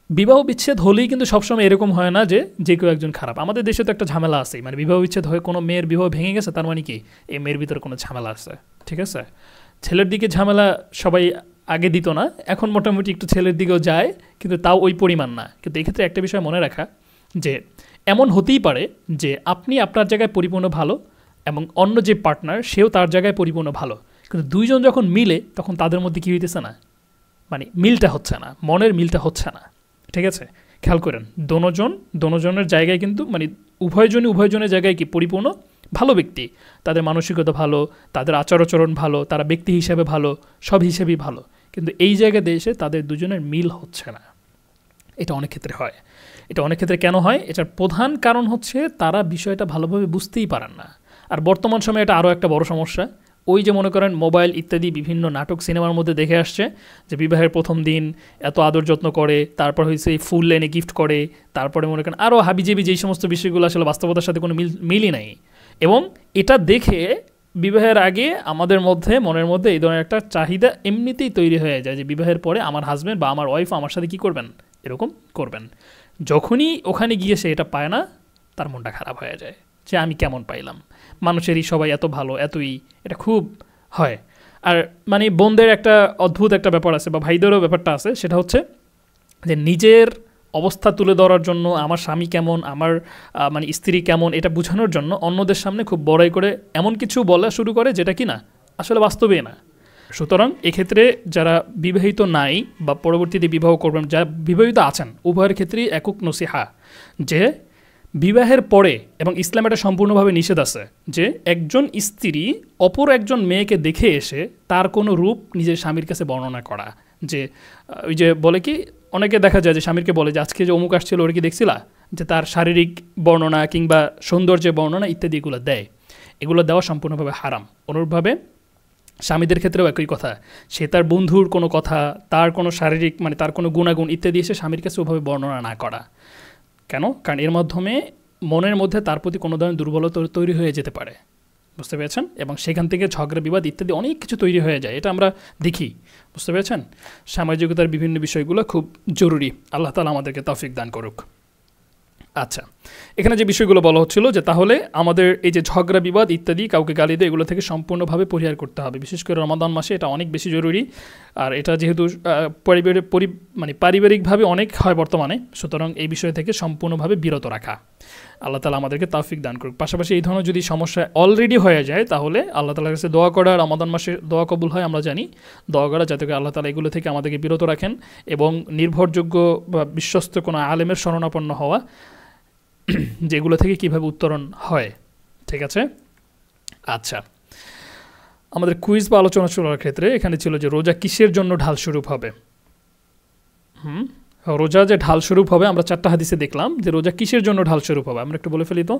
বিবাহ বিচ্ছেদ হলেই কিন্তু সবসময় এরকম হয় না যে যে কেউ একজন খারাপ। আমাদের দেশে তো একটা ঝামেলা আছে, মানে বিবাহ বিচ্ছেদ হয়ে কোনো মেয়ের বিবাহ ভেঙে গেছে তার মানে কি এই মেয়ের ভিতরে কোনো ঝামেলা আছে, ঠিক আছে। ছেলের দিকে ঝামেলা সবাই আগে দিত না, এখন মোটামুটি একটু ছেলের দিকেও যায়, কিন্তু তাও ওই পরিমাণ না। কিন্তু এক্ষেত্রে একটা বিষয় মনে রাখা যে এমন হতেই পারে যে আপনি আপনার জায়গায় পরিপূর্ণ ভালো এবং অন্য যে পার্টনার সেও তার জায়গায় পরিপূর্ণ ভালো, কিন্তু দুইজন যখন মিলে তখন তাদের মধ্যে কী হইতেছে না, মানে মিলটা হচ্ছে না, মনের মিলটা হচ্ছে না, ঠিক আছে। খেয়াল করেন দোনোজনের জায়গায় কিন্তু মানে উভয়জনের জায়গায় কি পরিপূর্ণ ভালো ব্যক্তি, তাদের মানসিকতা ভালো, তাদের আচার-আচরণ ভালো, তারা ব্যক্তি হিসেবে ভালো, সব হিসেবেই ভালো, কিন্তু এই জায়গাতে এসে তাদের দুজনের মিল হচ্ছে না। এটা অনেক ক্ষেত্রে হয়। এটা অনেক ক্ষেত্রে কেন হয়? এটার প্রধান কারণ হচ্ছে তারা বিষয়টা ভালোভাবে বুঝতেই পারেন না। আর বর্তমান সময়ে এটা আরও একটা বড় সমস্যা। ওই যে মনে করেন মোবাইল ইত্যাদি বিভিন্ন নাটক সিনেমার মধ্যে দেখে আসছে যে বিবাহের প্রথম দিন এত আদর যত্ন করে, তারপর হয়েছে এই ফুল এনে গিফট করে, তারপরে মনে করেন আরও হাবিজাবি যেই সমস্ত বিষয়গুলো আসলে বাস্তবতার সাথে কোনো মিলই নাই। এবং এটা দেখে বিবাহের আগে আমাদের মনের মধ্যে এই ধরনের একটা চাহিদা এমনিতেই তৈরি হয়ে যায় যে বিবাহের পরে আমার হাজব্যান্ড বা আমার ওয়াইফ আমার সাথে কী করবেন, এরকম করবেন। যখনই ওখানে গিয়ে সে এটা পায় না, তার মনটা খারাপ হয়ে যায় যে আমি কেমন পাইলাম, মানুষেরই সবাই এত ভালো, এতই, এটা খুব হয়। আর মানে বোনদের একটা অদ্ভুত একটা ব্যাপার আছে বা ভাইদেরও ব্যাপারটা আছে, সেটা হচ্ছে যে নিজের অবস্থা তুলে ধরার জন্য আমার স্বামী কেমন, আমার মানে স্ত্রী কেমন, এটা বোঝানোর জন্য অন্যদের সামনে খুব বড়াই করে এমন কিছু বলা শুরু করে যেটা কি না আসলে বাস্তবে না। সুতরাং এক্ষেত্রে যারা বিবাহিত নাই বা পরবর্তীতে বিবাহ করবেন, যারা বিবাহিত আছেন, উভয়ের ক্ষেত্রেই একক নসিহা যে বিবাহের পরে, এবং ইসলাম এটা সম্পূর্ণভাবে নিষেধ আছে যে একজন স্ত্রী অপর একজন মেয়েকে দেখে এসে তার কোনো রূপ নিজের স্বামীর কাছে বর্ণনা করা। যে ওই যে বলে কি, অনেকে দেখা যায় যে স্বামীরকে বলে যে আজকে যে অমুক আসছিল ওর কি দেখছিলা, যে তার শারীরিক বর্ণনা কিংবা সৌন্দর্যের বর্ণনা ইত্যাদি এগুলো দেয়, এগুলো দেওয়া সম্পূর্ণভাবে হারাম। অনুরূপভাবে স্বামীদের ক্ষেত্রেও একই কথা, সে তার বন্ধুর কোনো কথা, তার কোনো শারীরিক মানে তার কোনো গুণাগুণ ইত্যাদি এসে স্বামীর কাছে ওভাবে বর্ণনা না করা। কেন? কারণ এর মাধ্যমে মনের মধ্যে তার প্রতি কোনো ধরনের দুর্বলতা তৈরি হয়ে যেতে পারে, বুঝতে পেরেছেন? এবং সেখান থেকে ঝগড়া বিবাদ ইত্যাদি অনেক কিছু তৈরি হয়ে যায়, এটা আমরা দেখি, বুঝতে পেরেছেন? সামাজিকতার বিভিন্ন বিষয়গুলো খুব জরুরি। আল্লাহ তাআলা আমাদেরকে তৌফিক দান করুক। আচ্ছা, এখানে যে বিষয়গুলো বলা হচ্ছিল যে তাহলে আমাদের এই যে ঝগড়া বিবাদ ইত্যাদি, কাউকে গালি দেয়, এগুলো থেকে সম্পূর্ণভাবে পরিহার করতে হবে। বিশেষ করে রমাদান মাসে এটা অনেক বেশি জরুরি। আর এটা যেহেতু পারিবারিকভাবে অনেক হয় বর্তমানে, সুতরাং এই বিষয় থেকে সম্পূর্ণভাবে বিরত রাখা। আল্লাহ তাআলা আমাদেরকে তৌফিক দান করুক। পাশাপাশি এই ধরনের যদি সমস্যা অলরেডি হয়ে যায় তাহলে আল্লাহ তাআলার কাছে দোয়া করা, রমাদান মাসে দোয়া কবুল হয় আমরা জানি, দোয়া করা যাতে করে আল্লাহ তাআলা এগুলো থেকে আমাদেরকে বিরত রাখেন, এবং নির্ভরযোগ্য বা বিশ্বস্ত কোনো আলেমের শরণাপন্ন হওয়া যেগুলো থেকে কিভাবে উত্তরণ হয়। ঠিক আছে? আচ্ছা, আমাদের কুইজ বা আলোচনা চলার ক্ষেত্রে এখানে ছিল যে রোজা কিসের জন্য ঢাল স্বরূপ হবে। রোজা যে ঢাল স্বরূপ হবে, আমরা 4টা হাদিসে দেখলাম যে রোজা কিসের জন্য ঢাল স্বরূপ হবে, আমরা একটু বলে ফেলি তো।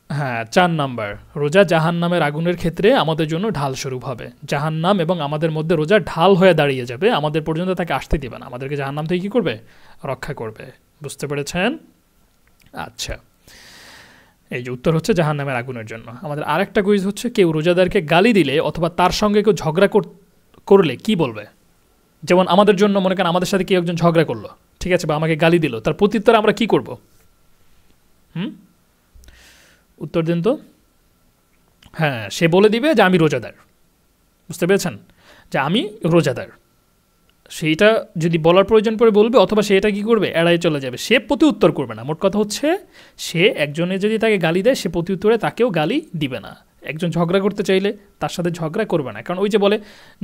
হ্যাঁ, 4 নাম্বার, রোজা জাহান্নামের আগুনের ক্ষেত্রে আমাদের জন্য ঢাল স্বরূপ হবে। জাহান্নাম এবং আমাদের মধ্যে রোজা ঢাল হয়ে দাঁড়িয়ে যাবে, আমাদের পর্যন্ত তাকে আসতে দিবে না, আমাদেরকে জাহান্নাম থেকে কী করবে, রক্ষা করবে। বুঝতে পেরেছেন? আচ্ছা, এই যে উত্তর হচ্ছে জাহান্নামের আগুনের জন্য। আমাদের আরেকটা কুইজ হচ্ছে, কেউ রোজাদারকে গালি দিলে অথবা তার সঙ্গে কেউ ঝগড়া করলে কি বলবে। যেমন আমাদের জন্য মনে করেন আমাদের সাথে কেউ একজন ঝগড়া করলো, ঠিক আছে, বা আমাকে গালি দিল, তার প্রত্যুত্তরে আমরা কি করব? উত্তর দিন তো। হ্যাঁ, সে বলে দিবে যে আমি রোজাদার। বুঝতে পেরেছেন? যে আমি রোজাদার, সেইটা যদি বলার প্রয়োজন পড়ে বলবে, অথবা সে এটা কী করবে, এড়াই চলে যাবে, সে প্রতি উত্তর করবে না। মোট কথা হচ্ছে সে একজনে যদি তাকে গালি দেয়, সে প্রতি উত্তরে তাকেও গালি দিবে না। একজন ঝগড়া করতে চাইলে তার সাথে ঝগড়া করবে না, কারণ ওই যে বলে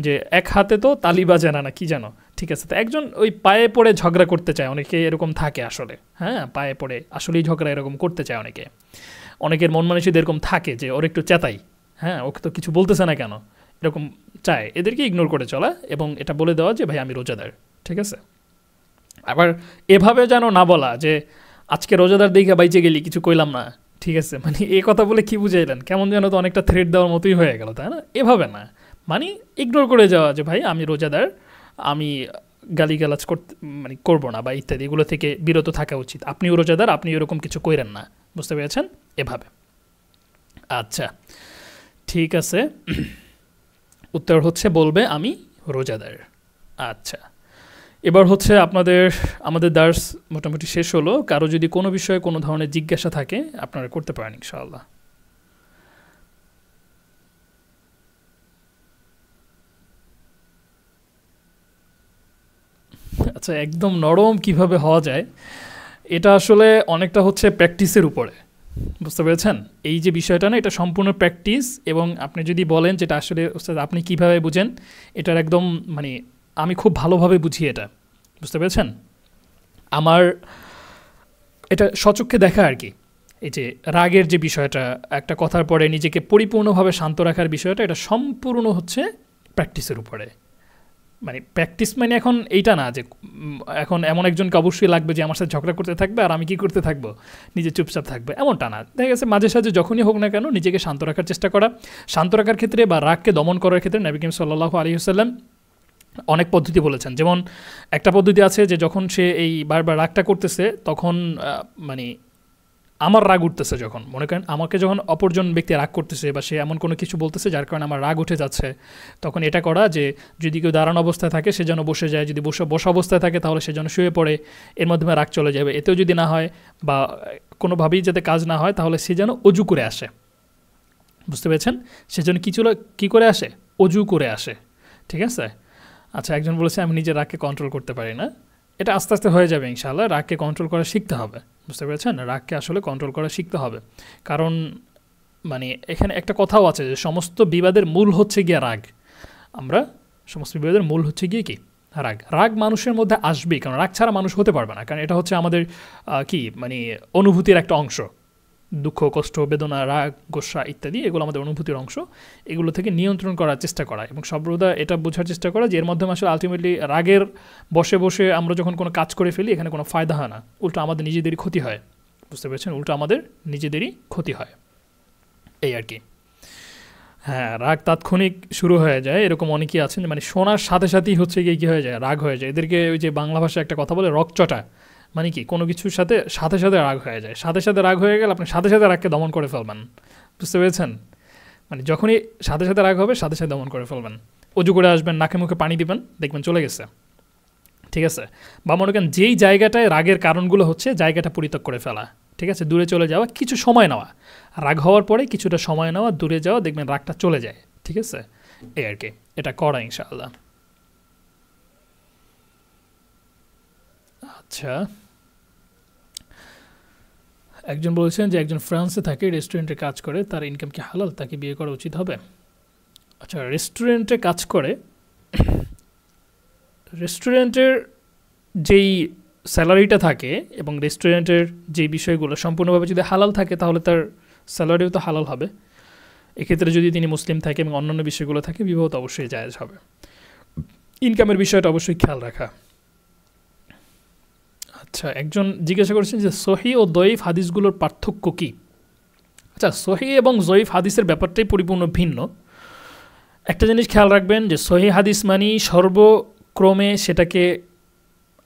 যে এক হাতে তো তালি বাজে না, কি জানো, ঠিক আছে। তো একজন ওই পায়ে পড়ে ঝগড়া করতে চায়, অনেকে এরকম থাকে আসলে, হ্যাঁ, পায়ে পড়ে আসলেই ঝগড়া এরকম করতে চায় অনেকে, অনেকের মন মানসিকতা এরকম থাকে যে ওর একটু চেতাই, হ্যাঁ, ওকে তো কিছু বলতেছে না কেন, এরকম চায়, এদেরকে ইগনোর করে চলা এবং এটা বলে দেওয়া যে ভাই আমি রোজাদার, ঠিক আছে। আবার এভাবে যেন না বলা যে আজকে রোজাদার দেখে বাইচে গেলি, কিছু কইলাম না, ঠিক আছে, মানে এই কথা বলে কি বুঝাইলেন, কেমন যেন তো অনেকটা থ্রেট দেওয়ার মতোই হয়ে গেল, তাই না? এভাবে না, মানে ইগনোর করে যাওয়া যে ভাই আমি রোজাদার, আমি গালিগালাজ করতে মানে করবো না বা ইত্যাদি, এগুলো থেকে বিরত থাকা উচিত, আপনিও রোজাদার, আপনি এরকম কিছু কইরেন না, বুঝতে পেরেছেন? এভাবে। আচ্ছা, ঠিক আছে, উত্তর হচ্ছে বলবে আমি রোজাদার। আচ্ছা, এবার হচ্ছে আমাদের দার্স মোটামুটি শেষ হলো। কারো যদি কোনো বিষয়ে কোনো ধরনের জিজ্ঞাসা থাকে আপনারা করতে পারেন ইনশাআল্লাহ। আচ্ছা, একদম নরম কিভাবে হওয়া যায়, এটা আসলে অনেকটা হচ্ছে প্র্যাকটিসের উপরে, বুঝতে পেরেছেন? এই যে বিষয়টা না, এটা সম্পূর্ণ প্র্যাকটিস, এবং আপনি যদি বলেন যেটা আসলে ওস্তাদ আপনি কীভাবে বুঝেন, এটার একদম মানে আমি খুব ভালোভাবে বুঝি এটা, বুঝতে পেরেছেন? আমার এটা সচক্ষে দেখা আর কি, এই যে রাগের যে বিষয়টা, একটা কথার পরে নিজেকে পরিপূর্ণভাবে শান্ত রাখার বিষয়টা, এটা সম্পূর্ণ হচ্ছে প্র্যাকটিসের উপরে। মানে প্র্যাকটিস মানে এখন এইটা না যে এখন এমন একজনকে অবশ্যই লাগবে যে আমার সাথে ঝগড়া করতে থাকবে আর আমি কি করতে থাকবো, নিজে চুপচাপ থাকবে, এমনটা না। দেখা গেছে মাঝে সাঝে যখনই হোক না কেন নিজেকে শান্ত রাখার চেষ্টা করা। শান্ত রাখার ক্ষেত্রে বা রাগকে দমন করার ক্ষেত্রে নবী করিম সাল্লাল্লাহু আলাইহি ওয়াসাল্লাম অনেক পদ্ধতি বলেছেন। যেমন একটা পদ্ধতি আছে যে যখন সে এই বারবার রাগটা করতেছে, তখন মানে আমার রাগ উঠতেছে, যখন মনে করেন আমাকে যখন অপরজন ব্যক্তি রাগ করতেছে বা সে এমন কোনো কিছু বলতেছে যার কারণে আমার রাগ উঠে যাচ্ছে, তখন এটা করা যে যদি কেউ দাঁড়ানো অবস্থায় থাকে সে যেন বসে যায়, যদি বসা অবস্থায় থাকে তাহলে সে যেন শুয়ে পড়ে, এর মাধ্যমে রাগ চলে যাবে। এতেও যদি না হয় বা কোনোভাবেই যাতে কাজ না হয়, তাহলে সে যেন অজু করে আসে, বুঝতে পেরেছেন? সে যেন কী করে আসে, অজু করে আসে, ঠিক আছে। আচ্ছা, একজন বলেছে আমি নিজের রাগকে কন্ট্রোল করতে পারি না। এটা আস্তে আস্তে হয়ে যাবে ইনশাআল্লাহ। রাগকে কন্ট্রোল করা শিখতে হবে, বুঝতে পেরেছেন? রাগকে আসলে কন্ট্রোল করা শিখতে হবে, কারণ মানে এখানে একটা কথাও আছে যে সমস্ত বিবাদের মূল হচ্ছে গিয়ে রাগ। সমস্ত বিবাদের মূল হচ্ছে গিয়ে কি, রাগ। রাগ মানুষের মধ্যে আসবেই, কারণ রাগ ছাড়া মানুষ হতে পারবে না, কারণ এটা হচ্ছে আমাদের কি মানে অনুভূতির একটা অংশ। দুঃখ, কষ্ট, বেদনা, রাগ, গোসা ইত্যাদি এগুলো আমাদের অনুভূতির অংশ। এগুলো থেকে নিয়ন্ত্রণ করার চেষ্টা করা এবং সর্বদা এটা বোঝার চেষ্টা করা যে এর মাধ্যমে আসলে আলটিমেটলি রাগের বসে বসে আমরা যখন কোনো কাজ করে ফেলি, এখানে কোনো ফায়দা হয় না, উল্টো আমাদের নিজেদেরই ক্ষতি হয়, বুঝতে পেরেছেন? উল্টো আমাদের নিজেদেরই ক্ষতি হয়, এই আর কি। হ্যাঁ, রাগ তাৎক্ষণিক শুরু হয়ে যায়, এরকম অনেকেই আছেন মানে শোনার সাথে সাথেই হচ্ছে গিয়ে কী হয়ে যায়, রাগ হয়ে যায়। এদেরকে ওই যে বাংলা ভাষায় একটা কথা বলে রকচটা, মানে কি কোনো কিছুর সাথে সাথে সাথে রাগ হয়ে যায়। সাথে সাথে রাগ হয়ে গেলে আপনি সাথে সাথে রাগকে দমন করে ফেলবেন, বুঝতে পেরেছেন? মানে যখনই সাথে সাথে রাগ হবে সাথে সাথে দমন করে ফেলবেন। অজু করে আসবেন, নাকে মুখে পানি দিবেন, দেখবেন চলে গেছে, ঠিক আছে। বা মনে করেন যেই জায়গাটায় রাগের কারণগুলো হচ্ছে জায়গাটা পরিত্যাগ করে ফেলা, ঠিক আছে, দূরে চলে যাওয়া, কিছু সময় নেওয়া, রাগ হওয়ার পরে কিছুটা সময় নেওয়া, দূরে যাওয়া, দেখবেন রাগটা চলে যায়, ঠিক আছে, এই আর কি। এটা করা ইনশাআল্লাহ। আচ্ছা, একজন বলেছেন যে একজন ফ্রান্সে থাকে, রেস্টুরেন্টে কাজ করে, তার ইনকাম কি হালাল, তাকে বিয়ে করা উচিত হবে? আচ্ছা, রেস্টুরেন্টে কাজ করে, রেস্টুরেন্টের যেই স্যালারিটা থাকে এবং রেস্টুরেন্টের যেই বিষয়গুলো সম্পূর্ণভাবে যদি হালাল থাকে, তাহলে তার স্যালারিও তো হালাল হবে। এক্ষেত্রে যদি তিনি মুসলিম থাকে এবং অন্যান্য বিষয়গুলো থাকে, বিবাহ তো অবশ্যই জায়েজ হবে। ইনকামের বিষয়টা অবশ্যই খেয়াল রাখা। আচ্ছা, একজন জিজ্ঞাসা করেছেন যে সহি ও দয়ীফ হাদিসগুলোর পার্থক্য কী? আচ্ছা, সহি এবং জয়ীফ হাদিসের ব্যাপারটাই পরিপূর্ণ ভিন্ন। একটা জিনিস খেয়াল রাখবেন যে সহি হাদিস মানে সর্বক্রমে সেটাকে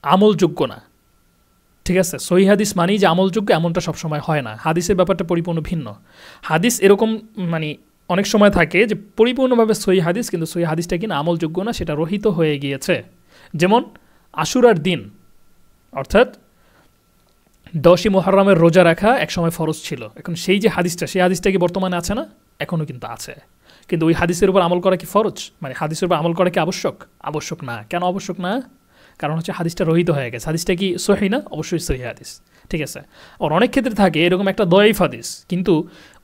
আমলযোগ্য না, ঠিক আছে। সহি হাদিস মানেই যে আমলযোগ্য এমনটা সবসময় হয় না। হাদিসের ব্যাপারটা পরিপূর্ণ ভিন্ন। হাদিস এরকম মানে অনেক সময় থাকে যে পরিপূর্ণভাবে সহি হাদিস, কিন্তু সহি হাদিসটা কিনা আমলযোগ্য না, সেটা রহিত হয়ে গিয়েছে। যেমন আশুরার দিন, অর্থাৎ 10ই মুহররমের রোজা রাখা একসময় ফরজ ছিল। এখন সেই যে হাদিসটা, সেই হাদিসটা কি বর্তমানে আছে না? এখনও কিন্তু আছে। কিন্তু ওই হাদিসের উপর আমল করা কি ফরজ? মানে হাদিসের উপর আমল করা কি আবশ্যক? আবশ্যক না। কেন আবশ্যক না? কারণ হচ্ছে হাদিসটা রহিত হয়ে গেছে। হাদিসটা কি সহি না? অবশ্যই সহি হাদিস, ঠিক আছে। আর অনেক ক্ষেত্রে থাকে এরকম একটা দয়ীফ হাদিস, কিন্তু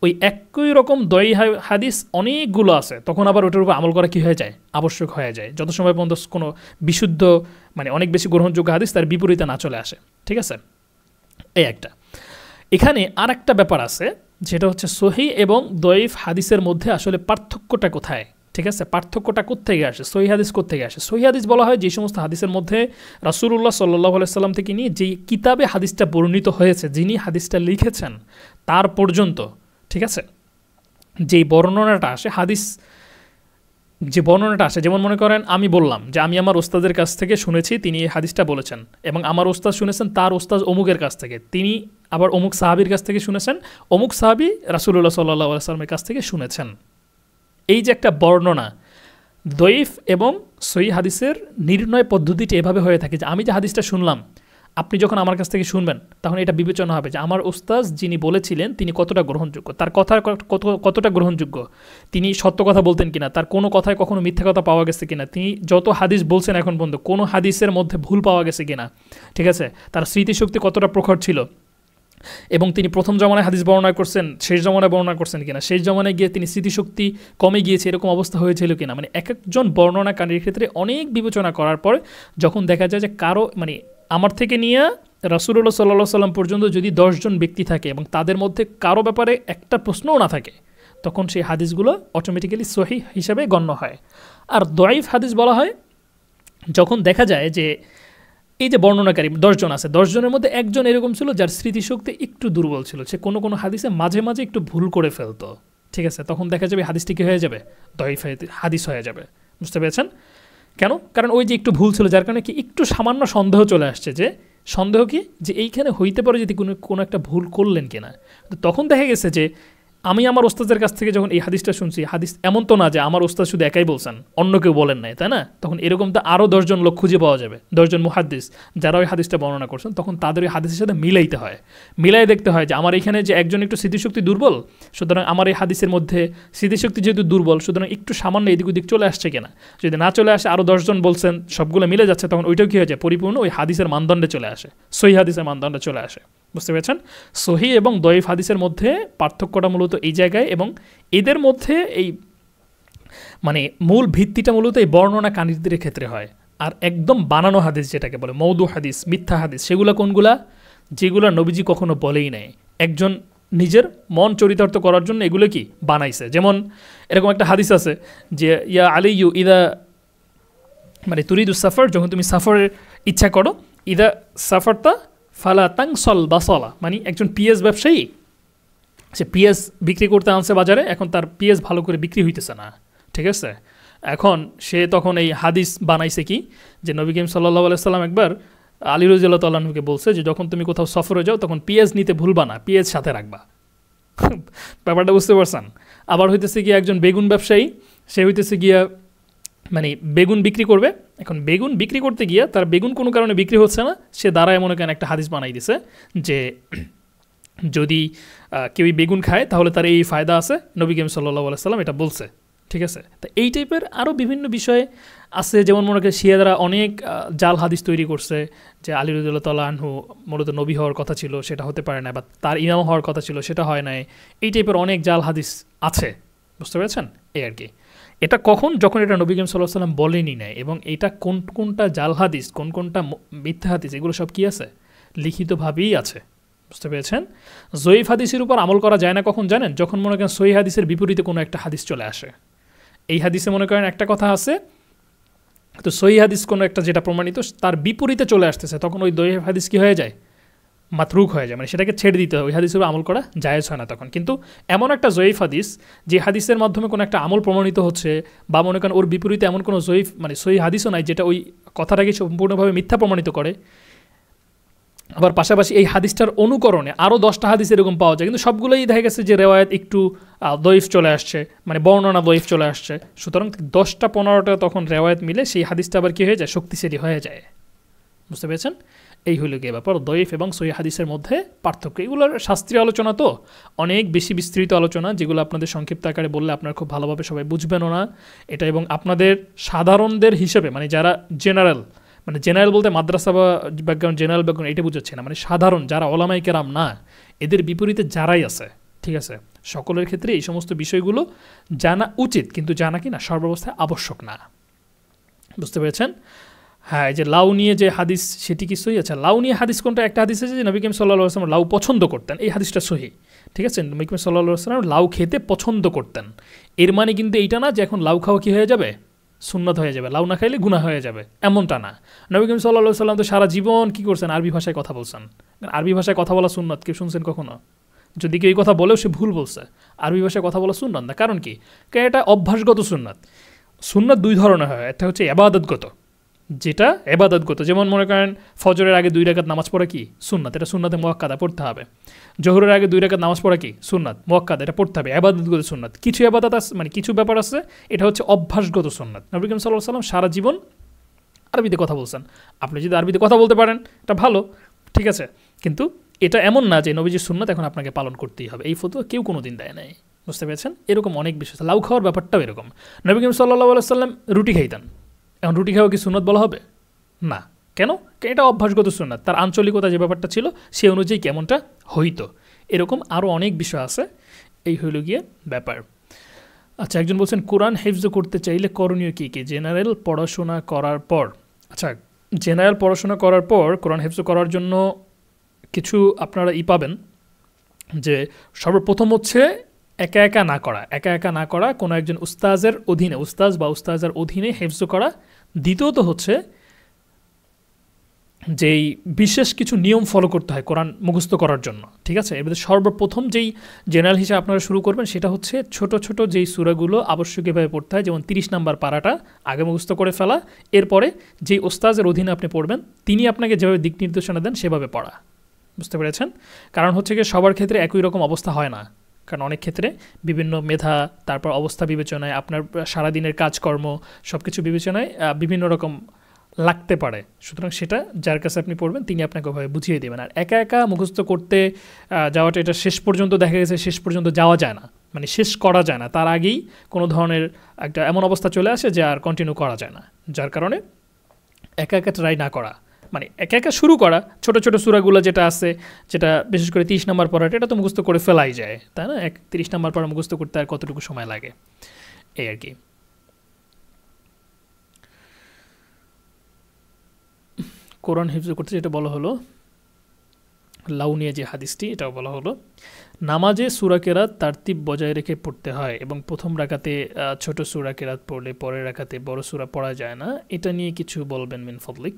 ওই একই রকম দয়ী হাদিস অনেকগুলো আছে, তখন আবার ওটার উপর আমল করা কী হয়ে যায়? আবশ্যক হয়ে যায়, যত সময় পর্যন্ত কোনো বিশুদ্ধ মানে অনেক বেশি গ্রহণযোগ্য হাদিস তার বিপরীতে না চলে আসে, ঠিক আছে। এই একটা। এখানে আর একটা ব্যাপার আছে, যেটা হচ্ছে সহি এবং দয়ীফ হাদিসের মধ্যে আসলে পার্থক্যটা কোথায়, ঠিক আছে। পার্থক্যটা কোত্থেকে আসে, সহি হাদিস কোত্থেকে আসে? সহি হাদিস বলা হয় যে সমস্ত হাদিসের মধ্যে রাসূলুল্লাহ সাল্লাল্লাহু আলাইহি সাল্লাম থেকে নিয়ে যেই কিতাবে হাদিসটা বর্ণিত হয়েছে, যিনি হাদিসটা লিখেছেন তার পর্যন্ত, ঠিক আছে, যেই বর্ণনাটা আসে, হাদিস যে বর্ণনাটা আসে, যেমন মনে করেন আমি বললাম যে আমি আমার ওস্তাদের কাছ থেকে শুনেছি, তিনি এই হাদিসটা বলেছেন, এবং আমার ওস্তাদ শুনেছেন তার ওস্তাদ অমুকের কাছ থেকে, তিনি আবার অমুক সাহাবীর কাছ থেকে শুনেছেন, অমুক সাহাবী রাসূলুল্লাহ সাল্লাল্লাহু আলাইহি সাল্লামের কাছ থেকে শুনেছেন। এই যে একটা বর্ণনা, দয়ীফ এবং সহিহ হাদিসের নির্ণয় পদ্ধতিটি এভাবে হয়ে থাকে যে আমি যে হাদিসটা শুনলাম, আপনি যখন আমার কাছ থেকে শুনবেন তখন এটা বিবেচনা হবে যে আমার ওস্তাদ যিনি বলেছিলেন তিনি কতটা গ্রহণযোগ্য, তার কথা কতটা গ্রহণযোগ্য, তিনি সত্য কথা বলতেন কিনা, তার কোনো কথায় কখনো মিথ্যা কথা পাওয়া গেছে কিনা, তিনি যত হাদিস বলছেন এখন পর্যন্ত কোনো হাদিসের মধ্যে ভুল পাওয়া গেছে কিনা, ঠিক আছে, তার স্মৃতিশক্তি কতটা প্রখর ছিল, এবং তিনি প্রথম জমানায় হাদিস বর্ণনা করছেন, শেষ জমানায় বর্ণনা করছেন কিনা, শেষ জমানায় গিয়ে তিনি স্মৃতিশক্তি কমে গিয়েছে এরকম অবস্থা হয়েছিল কিনা, মানে এক একজন বর্ণনাকারীর ক্ষেত্রে অনেক বিবেচনা করার পর যখন দেখা যায় যে কারো মানে আমার থেকে নিয়ে রাসূলুল্লাহ সাল্লাল্লাহু আলাইহি সাল্লাম পর্যন্ত যদি 10 জন ব্যক্তি থাকে এবং তাদের মধ্যে কারো ব্যাপারে একটা প্রশ্নও না থাকে, তখন সেই হাদিসগুলো অটোমেটিক্যালি সহিহ হিসাবে গণ্য হয়। আর দয়ীফ হাদিস বলা হয় যখন দেখা যায় যে এই যে বর্ণনাকারী 10 জন আছে, 10 জনের মধ্যে একজন এরকম ছিল যার স্মৃতিশক্তি একটু দুর্বল ছিল, সে কোনো কোনো হাদিসে মাঝে মাঝে একটু ভুল করে ফেলতো, ঠিক আছে, তখন দেখা যাবে হাদিসটি কী হয়ে যাবে? দয়ীফ হাদিস হয়ে যাবে। বুঝতে পেরেছেন? কেন? কারণ ওই যে একটু ভুল ছিল, যার কারণে কি একটু সামান্য সন্দেহ চলে আসছে, যে সন্দেহ কি যে এইখানে হইতে পারে যদি কোনো একটা ভুল করলেন কিনা। তো তখন দেখা গেছে যে আমি আমার ওস্তাদের কাছ থেকে যখন এই হাদিসটা শুনছি, হাদিস এমন তো না যে আমার ওস্তাদ শুধু একাই বলছেন, অন্য কেউ বলেন নাই, তাই না? তখন এরকম তো আরও 10 জন লোক খুঁজে পাওয়া যাবে, 10 জন মুহাদ্দিস যারা ওই হাদিসটা বর্ণনা করছেন, তখন তাদের ওই হাদিসের সাথে মিলাইতে হয়, মিলাই দেখতে হয় যে আমার এখানে যে একজন একটু স্মৃতিশক্তি দুর্বল, সুতরাং আমার এই হাদিসের মধ্যে স্মৃতিশক্তি যেহেতু দুর্বল, সুতরাং একটু সামান্য এদিক ওদিক চলে আসছে কিনা, যদি না চলে আসে, আরও 10 জন বলছেন, সবগুলো মিলে যাচ্ছে, তখন ওইটাও কী হয়ে যায়? পরিপূর্ণ ওই হাদিসের মানদণ্ডে চলে আসে, সহিহ হাদিসের মানদণ্ডে চলে আসে। বুঝতে পেরেছেন? সহিহ এবং দয়ীফ হাদিসের মধ্যে পার্থক্যটা মূলত এই জায়গায়, এবং এদের মধ্যে এই মানে মূল ভিত্তিটা মূলত এই বর্ণনা কারীদের ক্ষেত্রে হয়। আর একদম বানানো হাদিস যেটাকে বলে মওদু হাদিস, মিথ্যা হাদিস, সেগুলো কোনগুলা? যেগুলো নবীজি কখনো বলেই নাই, একজন নিজের মন চরিতার্থ করার জন্য এগুলো কি বানাইছে। যেমন এরকম একটা হাদিস আছে যে ইয়া আলিয়ু ইদা মানে তুরিদু সাফার, যখন তুমি সাফারের ইচ্ছা করো, ইদা সাফারতা ফালা তাংসল বাসলা, মানে একজন পিএস ব্যবসায়ী, সে পিএস বিক্রি করতে আনছে বাজারে, এখন তার পিএস ভালো করে বিক্রি হইতেছে না, ঠিক আছে, এখন সে তখন এই হাদিস বানাইছে কি যে নবী করিম সাল্লাল্লাহু আলাইহি সাল্লাম একবার আলী রাদিয়াল্লাহু তাআলা আনহুকে বলছে যে যখন তুমি কোথাও সফরে যাও তখন পিএস নিতে ভুলবা না, পিএস সাথে রাখবা। ব্যাপারটা বুঝতে পারছেন? আবার হইতেছে গিয়ে একজন বেগুন ব্যবসায়ী, সে হইতেছে গিয়া মানে বেগুন বিক্রি করবে, এখন বেগুন বিক্রি করতে গিয়া তার বেগুন কোনো কারণে বিক্রি হচ্ছে না, সে দাঁড়ায় মনে করেন একটা হাদিস বানাই দিছে যে যদি কেউ বেগুন খায় তাহলে তার এই ফায়দা আছে, নবী করিম সাল্লাল্লাহু আলাইহি সাল্লাম এটা বলছে, ঠিক আছে। তো এই টাইপের আরও বিভিন্ন বিষয়ে আছে, যেমন মনে করেন শিয়ারা অনেক জাল হাদিস তৈরি করছে যে আলী রাদিয়াল্লাহু তাআলা আনহু মূলত নবী হওয়ার কথা ছিল, সেটা হতে পারে না, বা তার ইমাম হওয়ার কথা ছিল, সেটা হয় নাই, এই টাইপের অনেক জাল হাদিস আছে। বুঝতে পেরেছেন? এই আর কি। এটা কখন? যখন এটা নবী করিম সাল্লাল্লাহু আলাইহি সাল্লাম বলেনি নাই, এবং এটা কোনটা জাল হাদিস, কোনটা মিথ্যা হাদিস, এগুলো সব কি আছে? লিখিতভাবেই আছে। বুঝতে পেরেছেন? জয়ীফ হাদিসের উপর আমল করা যায় না কখন জানেন? যখন মনে করেন সহিহ হাদিসের বিপরীতে কোনো একটা হাদিস চলে আসে। এই হাদিসে মনে করেন একটা কথা আছে, তো সহিহ হাদিস কোনো একটা যেটা প্রমাণিত তার বিপরীতে চলে আসতেছে, তখন ওই জয়ীফ হাদিস কি হয়ে যায়? মাতরুক হয়ে যায়, মানে সেটাকে ছেড়ে দিতে হয়, ওই হাদিসের উপর আমল করা জায়েজ হয় না তখন। কিন্তু এমন একটা জয়ীফ হাদিস যে হাদিসের মাধ্যমে কোনো একটা আমল প্রমাণিত হচ্ছে, বা মনে করেন ওর বিপরীতে এমন কোনো জয়ীফ মানে সহিহ হাদিসও নাই যেটা ওই কথাটাকে সম্পূর্ণভাবে মিথ্যা প্রমাণিত করে, আবার পাশাপাশি এই হাদিসটার অনুকরণে আরও 10টা হাদিস এরকম পাওয়া যায়, কিন্তু সবগুলোই দেখা গেছে যে রেওয়ায়াত একটু দয়ীফ চলে আসছে, মানে বর্ণনা দয়ীফ চলে আসছে, সুতরাং 10টা 15টা তখন রেওয়ায়াত মিলে সেই হাদিসটা আবার কী হয়ে যায়? শক্তিশালী হয়ে যায়। বুঝতে পেরেছেন? এই হলো গিয়ে ব্যাপার দয়ীফ এবং সহিহ হাদিসের মধ্যে পার্থক্য। এগুলোর শাস্ত্রীয় আলোচনা তো অনেক বেশি বিস্তৃত আলোচনা, যেগুলো আপনাদের সংক্ষিপ্ত আকারে বললে আপনারা খুব ভালোভাবে সবাই বুঝবেনও না এটা, এবং আপনাদের সাধারণদের হিসেবে মানে যারা জেনারেল মানে জেনারেল বলতে মাদ্রাসা বা ব্যাকগ্রাউন্ড, জেনারেল ব্যাকগ্রাউন্ড এটা বুঝাচ্ছে না, মানে সাধারণ যারা ওলামায়ে কেরাম না, এদের বিপরীতে যারাই আছে, ঠিক আছে, সকলের ক্ষেত্রে এই সমস্ত বিষয়গুলো জানা উচিত, কিন্তু জানা কি না সর্বাবস্থায় আবশ্যক না। বুঝতে পেরেছেন? হ্যাঁ, এই যে লাউ নিয়ে যে হাদিস সেটি কি সহি? আচ্ছা, লাউ নিয়ে হাদিস কোনটা? একটা হাদিস আছে যে নবী করিম সাল্লাল্লাহু আলাইহি ওয়াসাল্লাম লাউ পছন্দ করতেন, এই হাদিসটা সহি, ঠিক আছে। নবী করিম সাল্লাল্লাহু আলাইহি ওয়াসাল্লাম লাউ খেতে পছন্দ করতেন, এর মানে কিন্তু এইটা না যে এখন লাউ খাওয়া কি হয়ে যাবে, সুন্নাত হয়ে যাবে, লাউ না খাইলে গুনাহ হয়ে যাবে, এমনটা না। নবী করিম সাল্লাল্লাহু আলাইহি ওয়াসাল্লাম তো সারা জীবন কি করছেন, আরবি ভাষায় কথা বলছেন। আরবি ভাষায় কথা বলা সুন্নাত, কেউ শুনছেন কখনো? যদি কেউ এই কথা বলেও সে ভুল বলছে, আরবি ভাষায় কথা বলা সুন্নাত না। কারণ কি? কারণ এটা অভ্যাসগত সুন্নাত। সুন্নাত দুই ধরনের হয়, একটা হচ্ছে ইবাদতগত, যেটা এবাদতগত, যেমন মনে করেন ফজরের আগে 2 রাকাত নামাজ পড়া কি সুন্নাত, এটা সুন্নাতে মুআক্কাদা পড়তে হবে। জোহরের আগে 2 রাকাত নামাজ পড়া কি সুন্নাত মুআক্কাদা, এটা পড়তে হবে, এবাদতগত সুন্নাত। কিছু এবাদত আছে, মানে কিছু ব্যাপার আছে এটা হচ্ছে অভ্যাসগত সুন্নাত। নবী করিম সাল্লাল্লাহু আলাইহি ওয়াসাল্লাম সারা জীবন আরবিতে কথা বলছেন। আপনি যদি আরবিতে কথা বলতে পারেন এটা ভালো, ঠিক আছে, কিন্তু এটা এমন না যে নবীজির সুন্নাত এখন আপনাকে পালন করতেই হবে, এই ফতোয়া কেউ কোনোদিন দেয় নাই। বুঝতে পেরেছেন? এরকম অনেক বিষয়। লাউ খাওয়ার ব্যাপারটাও এরকম। নবী করিম সাল্লাল্লাহু আলাইহি ওয়াসাল্লাম রুটি খাইতেন, এখন রুটি খাওয়া কি সুন্নাত বলা হবে? না। কেন? এটা অভ্যাসগত সুন্নাত, তার আঞ্চলিকতা যে ব্যাপারটা ছিল সে অনুযায়ী কেমনটা হইতো। এরকম আরও অনেক বিষয় আছে, এই হইল গিয়ে ব্যাপার। আচ্ছা, একজন বলছেন কোরআন হিফজ করতে চাইলে করণীয় কী কী? জেনারেল পড়াশোনা করার পর, আচ্ছা জেনারেল পড়াশোনা করার পর কোরআন হিফজ করার জন্য কিছু আপনারা পাবেন, যে সর্বপ্রথম হচ্ছে একা একা না করা, একা একা না করা, কোনো একজন উস্তাজের অধীনে, উস্তাজ বা উস্তাজের অধীনে হিফজ করা। দ্বিতীয়ত হচ্ছে যেই বিশেষ কিছু নিয়ম ফলো করতে হয় কোরআন মুখস্থ করার জন্য, ঠিক আছে। এর মধ্যে সর্বপ্রথম যেই জেনারেল হিসেবে আপনারা শুরু করবেন সেটা হচ্ছে ছোট ছোট যেই সূরাগুলো আবশ্যকীয়ভাবে পড়তে হয়, যেমন 30 নম্বর পারাটা আগে মুখস্থ করে ফেলা, এরপরে যেই ওস্তাজের অধীনে আপনি পড়বেন তিনি আপনাকে যেভাবে দিক নির্দেশনা দেন সেভাবে পড়া। বুঝতে পেরেছেন? কারণ হচ্ছে কি সবার ক্ষেত্রে একই রকম অবস্থা হয় না, কারণ অনেক ক্ষেত্রে বিভিন্ন মেধা, তারপর অবস্থা বিবেচনায়, আপনার সারাদিনের কাজকর্ম সব কিছু বিবেচনায় বিভিন্ন রকম লাগতে পারে। সুতরাং সেটা যার কাছে আপনি পড়বেন তিনি আপনাকে ওভাবে বুঝিয়ে দেবেন। আর একা একা মুখস্থ করতে যাওয়াটা, এটা শেষ পর্যন্ত দেখা গেছে শেষ পর্যন্ত যাওয়া যায় না, মানে শেষ করা যায় না, তার আগেই কোনো ধরনের একটা এমন অবস্থা চলে আসে যে আর কন্টিনিউ করা যায় না। যার কারণে একা একা ট্রাই না করা, মানে একা একা শুরু করা, ছোট ছোট সূরাগুলো যেটা আছে, যেটা বিশেষ করে 30 নম্বর পড়াটা, এটা তো মুখস্থ করে ফেলাই যায়, তাই না? 30 নম্বর পড়া মুখস্থ করতে আর কতটুকু সময় লাগে, এই আর কি। কোরআন হিফজ করতে যেটা বলা হলো, লাউ নিয়ে যে হাদিসটি, এটাও বলা হলো। নামাজে সূরা কেরাত তারতিব বজায় রেখে পড়তে হয় এবং প্রথম রাকাতে ছোট সূরা কেরাত পড়লে পরের রাকাতে বড় সূরা পড়া যায় না, এটা নিয়ে কিছু বলবেন মিন ফদলিক।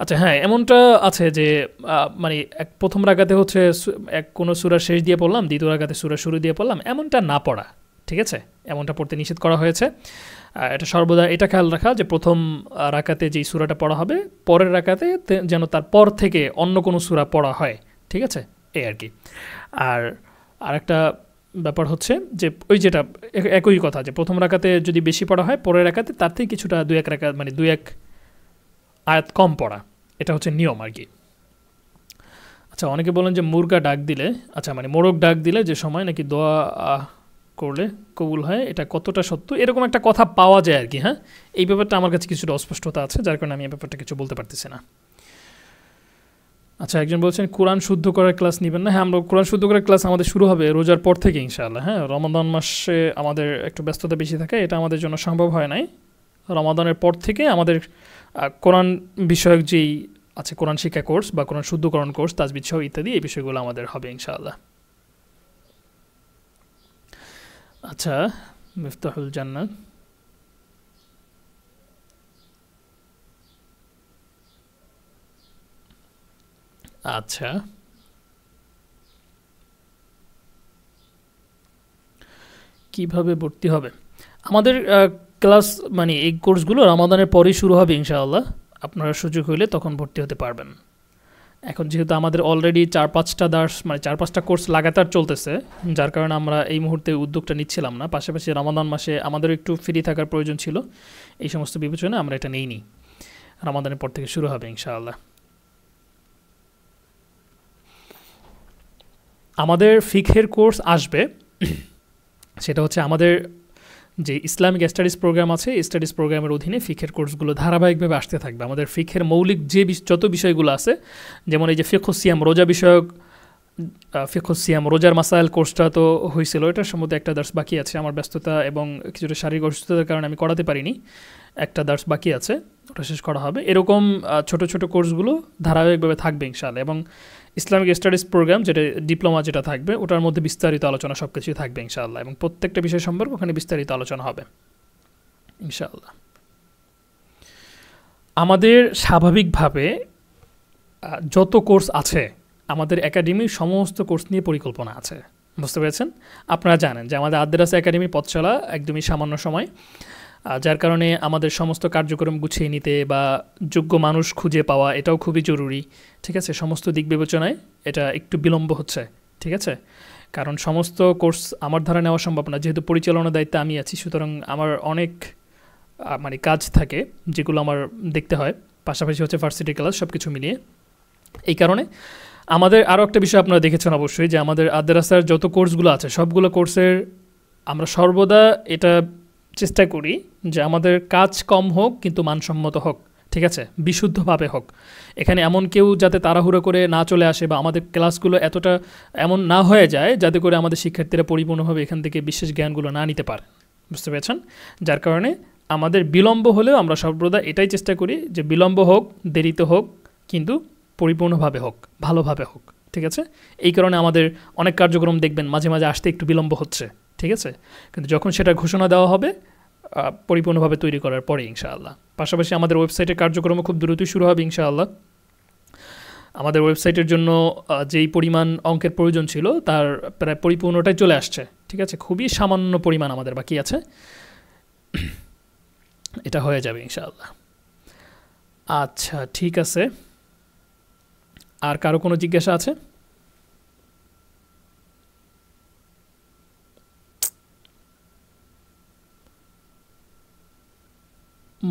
আচ্ছা হ্যাঁ, এমনটা আছে যে মানে প্রথম রাকাতে হচ্ছে কোনো সূরা শেষ দিয়ে পড়লাম, দ্বিতীয় রাকাতে সূরা শুরু দিয়ে পড়লাম, এমনটা না পড়া, ঠিক আছে, এমনটা পড়তে নিষেধ করা হয়েছে। এটা সর্বদা এটা খেয়াল রাখা যে প্রথম রাকাতে যেই সূরাটা পড়া হবে পরের রাকাতে যেন তার পর থেকে অন্য কোনো সূরা পড়া হয়, ঠিক আছে, এই আর কি। আর আরেকটা ব্যাপার হচ্ছে যে ওই যেটা একই কথা, যে প্রথম রাকাতে যদি বেশি পড়া হয় পরের রাকাতে তার থেকে কিছুটা 2-1 রাকাত, মানে 2-1 আয়াত কম পড়া, এটা হচ্ছে নিয়ম আর কি। আচ্ছা, অনেকে বলেন যে মুরগা ডাক দিলে, আচ্ছা মানে মোরগ ডাক দিলে যে সময় নাকি দোয়া করলে কবুল হয়, এটা কতটা সত্য? এরকম একটা কথা পাওয়া যায় আর কি। হ্যাঁ, এই ব্যাপারটা আমার কাছে কিছুটা অস্পষ্টতা আছে, যার কারণে আমি এই ব্যাপারটা কিছু বলতে পারতেছি না। আচ্ছা, একজন বলছেন কোরআন শুদ্ধ করার ক্লাস নেবেন না? হ্যাঁ, আমরা কোরআন শুদ্ধ করার ক্লাস আমাদের শুরু হবে রোজার পর থেকে ইনশাআল্লাহ। হ্যাঁ, রমাদান মাসে আমাদের একটু ব্যস্ততা বেশি থাকে, এটা আমাদের জন্য সম্ভব হয় নাই। রমাদানের পর থেকে আমাদের কোরআন বিষয়ক যেই আছে কোরআন শিক্ষা কোর্স বা কোরআন শুদ্ধকরণ কোর্স, তাজবিদ সহ ইত্যাদি, এই বিষয়গুলো আমাদের হবে ইনশাআল্লাহ। আচ্ছা, মিফতাহুল জান্নাত, আচ্ছা কিভাবে ভর্তি হবে? আমাদের ক্লাস মানে এই কোর্সগুলো রমাদানের পরেই শুরু হবে ইনশাআল্লাহ, আপনারা সুযোগ হলে তখন ভর্তি হতে পারবেন। এখন যেহেতু আমাদের অলরেডি 4-5টা দার্স, মানে 4-5টা কোর্স লাগাতার চলতেছে, যার কারণে আমরা এই মুহূর্তে উদ্যোগটা নিচ্ছিলাম না। পাশাপাশি রমাদান মাসে আমাদের একটু ফ্রি থাকার প্রয়োজন ছিল, এই সমস্ত বিবেচনায় আমরা এটা নেইনি। রমাদানের পর থেকে শুরু হবে ইনশাআল্লাহ। আমাদের ফিকহের কোর্স আসবে, সেটা হচ্ছে আমাদের যে ইসলামিক স্টাডিজ প্রোগ্রাম আছে, স্টাডিজ প্রোগ্রামের অধীনে ফিকহের কোর্সগুলো ধারাবাহিকভাবে আসতে থাকবে। আমাদের ফিকহের মৌলিক যে যত বিষয়গুলো আছে, যেমন এই যে ফিকহুস সিয়াম রোজা বিষয়ক, ফিকহুস সিয়াম রোজার মাসাইল কোর্সটা তো হয়েছিল, এটার সম্বন্ধে একটা দার্স বাকি আছে। আমার ব্যস্ততা এবং কিছুটা শারীরিক অসুস্থতার কারণে আমি করাতে পারিনি, একটা দার্স বাকি আছে, ওটা শেষ করা হবে। এরকম ছোট ছোট কোর্সগুলো ধারাবাহিকভাবে থাকবে ইনশাআল্লাহ। এবং ইসলামিক স্টাডিজ প্রোগ্রাম যেটা ডিপ্লোমা যেটা থাকবে, ওটার মধ্যে বিস্তারিত আলোচনা সব কিছুই থাকবে ইনশাআল্লাহ, এবং প্রত্যেকটা বিষয় সম্পর্কে ওখানে বিস্তারিত আলোচনা হবে ইনশাআল্লাহ। আমাদের স্বাভাবিকভাবে যত কোর্স আছে, আমাদের একাডেমির সমস্ত কোর্স নিয়ে পরিকল্পনা আছে, বুঝতে পেরেছেন? আপনারা জানেন যে আমাদের আদ্রাসা একাডেমি পথ চলা একদমই সামান্য সময়, যার কারণে আমাদের সমস্ত কার্যক্রম গুছিয়ে নিতে বা যোগ্য মানুষ খুঁজে পাওয়া এটাও খুবই জরুরি, ঠিক আছে? সমস্ত দিক বিবেচনায় এটা একটু বিলম্ব হচ্ছে, ঠিক আছে? কারণ সমস্ত কোর্স আমার দ্বারা নেওয়া সম্ভব না, যেহেতু পরিচালনার দায়িত্বে আমি আছি, সুতরাং আমার অনেক মানে কাজ থাকে যেগুলো আমার দেখতে হয়, পাশাপাশি হচ্ছে ভার্সিটি ক্লাস, সব কিছু মিলিয়ে। এই কারণে আমাদের আরও একটা বিষয় আপনারা দেখেছেন অবশ্যই, যে আমাদের আদ্রাসার যত কোর্সগুলো আছে সবগুলো কোর্সের আমরা সর্বদা এটা চেষ্টা করি যে আমাদের কাজ কম হোক কিন্তু মানসম্মত হোক, ঠিক আছে? বিশুদ্ধভাবে হোক। এখানে এমন কেউ যাতে তাড়াহুড়ো করে না চলে আসে, বা আমাদের ক্লাসগুলো এতটা এমন না হয়ে যায় যাতে করে আমাদের শিক্ষার্থীরা পরিপূর্ণভাবে এখান থেকে বিশেষ জ্ঞানগুলো না নিতে পারে, বুঝতে পেরেছেন? যার কারণে আমাদের বিলম্ব হলেও আমরা সর্বদা এটাই চেষ্টা করি যে বিলম্ব হোক, দেরিতে হোক, কিন্তু পরিপূর্ণভাবে হোক, ভালোভাবে হোক, ঠিক আছে? এই কারণে আমাদের অনেক কার্যক্রম দেখবেন মাঝে মাঝে আসতে একটু বিলম্ব হচ্ছে, ঠিক আছে? কিন্তু যখন সেটা ঘোষণা দেওয়া হবে পরিপূর্ণভাবে তৈরি করার পরে ইনশাআল্লাহ। পাশাপাশি আমাদের ওয়েবসাইটের কার্যক্রমও খুব দ্রুতই শুরু হবে ইনশাআল্লাহ। আমাদের ওয়েবসাইটের জন্য যেই পরিমাণ অঙ্কের প্রয়োজন ছিল তার প্রায় পরিপূর্ণটাই চলে আসছে, ঠিক আছে? খুবই সামান্য পরিমাণ আমাদের বাকি আছে, এটা হয়ে যাবে ইনশাআল্লাহ। আচ্ছা, ঠিক আছে। আর কারো কোনো জিজ্ঞাসা আছে?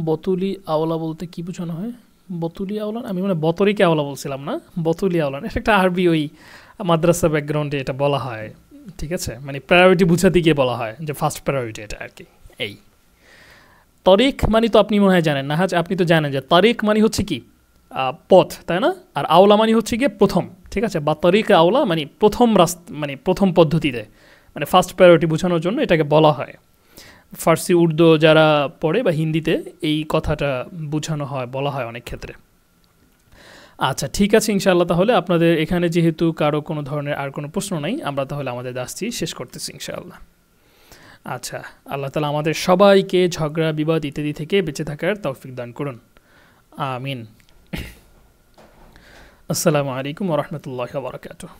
বতুলি আওলা বলতে কি বোঝানো হয়? বতুলি আওলা, আমি মানে বতরিকে আওলা বলছিলাম না, বতুলি আওলা এটা একটা আরবি, ওই মাদ্রাসা ব্যাকগ্রাউন্ডে এটা বলা হয়, ঠিক আছে? মানে প্রায়োরিটি বুঝাতে গিয়ে বলা হয় যে ফার্স্ট প্রায়োরিটি এটা আর কি। এই তরিক মানে তো আপনি মনে হয় জানেন না, আপনি তো জানেন যে তারিক মানে হচ্ছে কি পথ, তাই না? আর আওলা মানে হচ্ছে গিয়ে প্রথম, ঠিক আছে? বা তরিকা আওলা মানে প্রথম রাস্তা, মানে প্রথম পদ্ধতিতে, মানে ফার্স্ট প্রায়োরিটি বোঝানোর জন্য এটাকে বলা হয়। ফার্সি উর্দু যারা পড়ে বা হিন্দিতে এই কথাটা বোঝানো হয়, বলা হয় অনেক ক্ষেত্রে। আচ্ছা, ঠিক আছে ইনশাআল্লাহ। তাহলে আপনাদের এখানে যেহেতু কারো কোনো ধরনের আর কোনো প্রশ্ন নাই, আমরা তাহলে আমাদের দাসটি শেষ করতেছি ইনশাআল্লাহ। আচ্ছা, আল্লাহ তাআলা আমাদের সবাইকে ঝগড়া বিবাদ ইত্যাদি থেকে বেঁচে থাকার তৌফিক দান করুন, আমিন। আসসালামু আলাইকুম ওয়া রাহমাতুল্লাহি ওয়া বারাকাতুহু।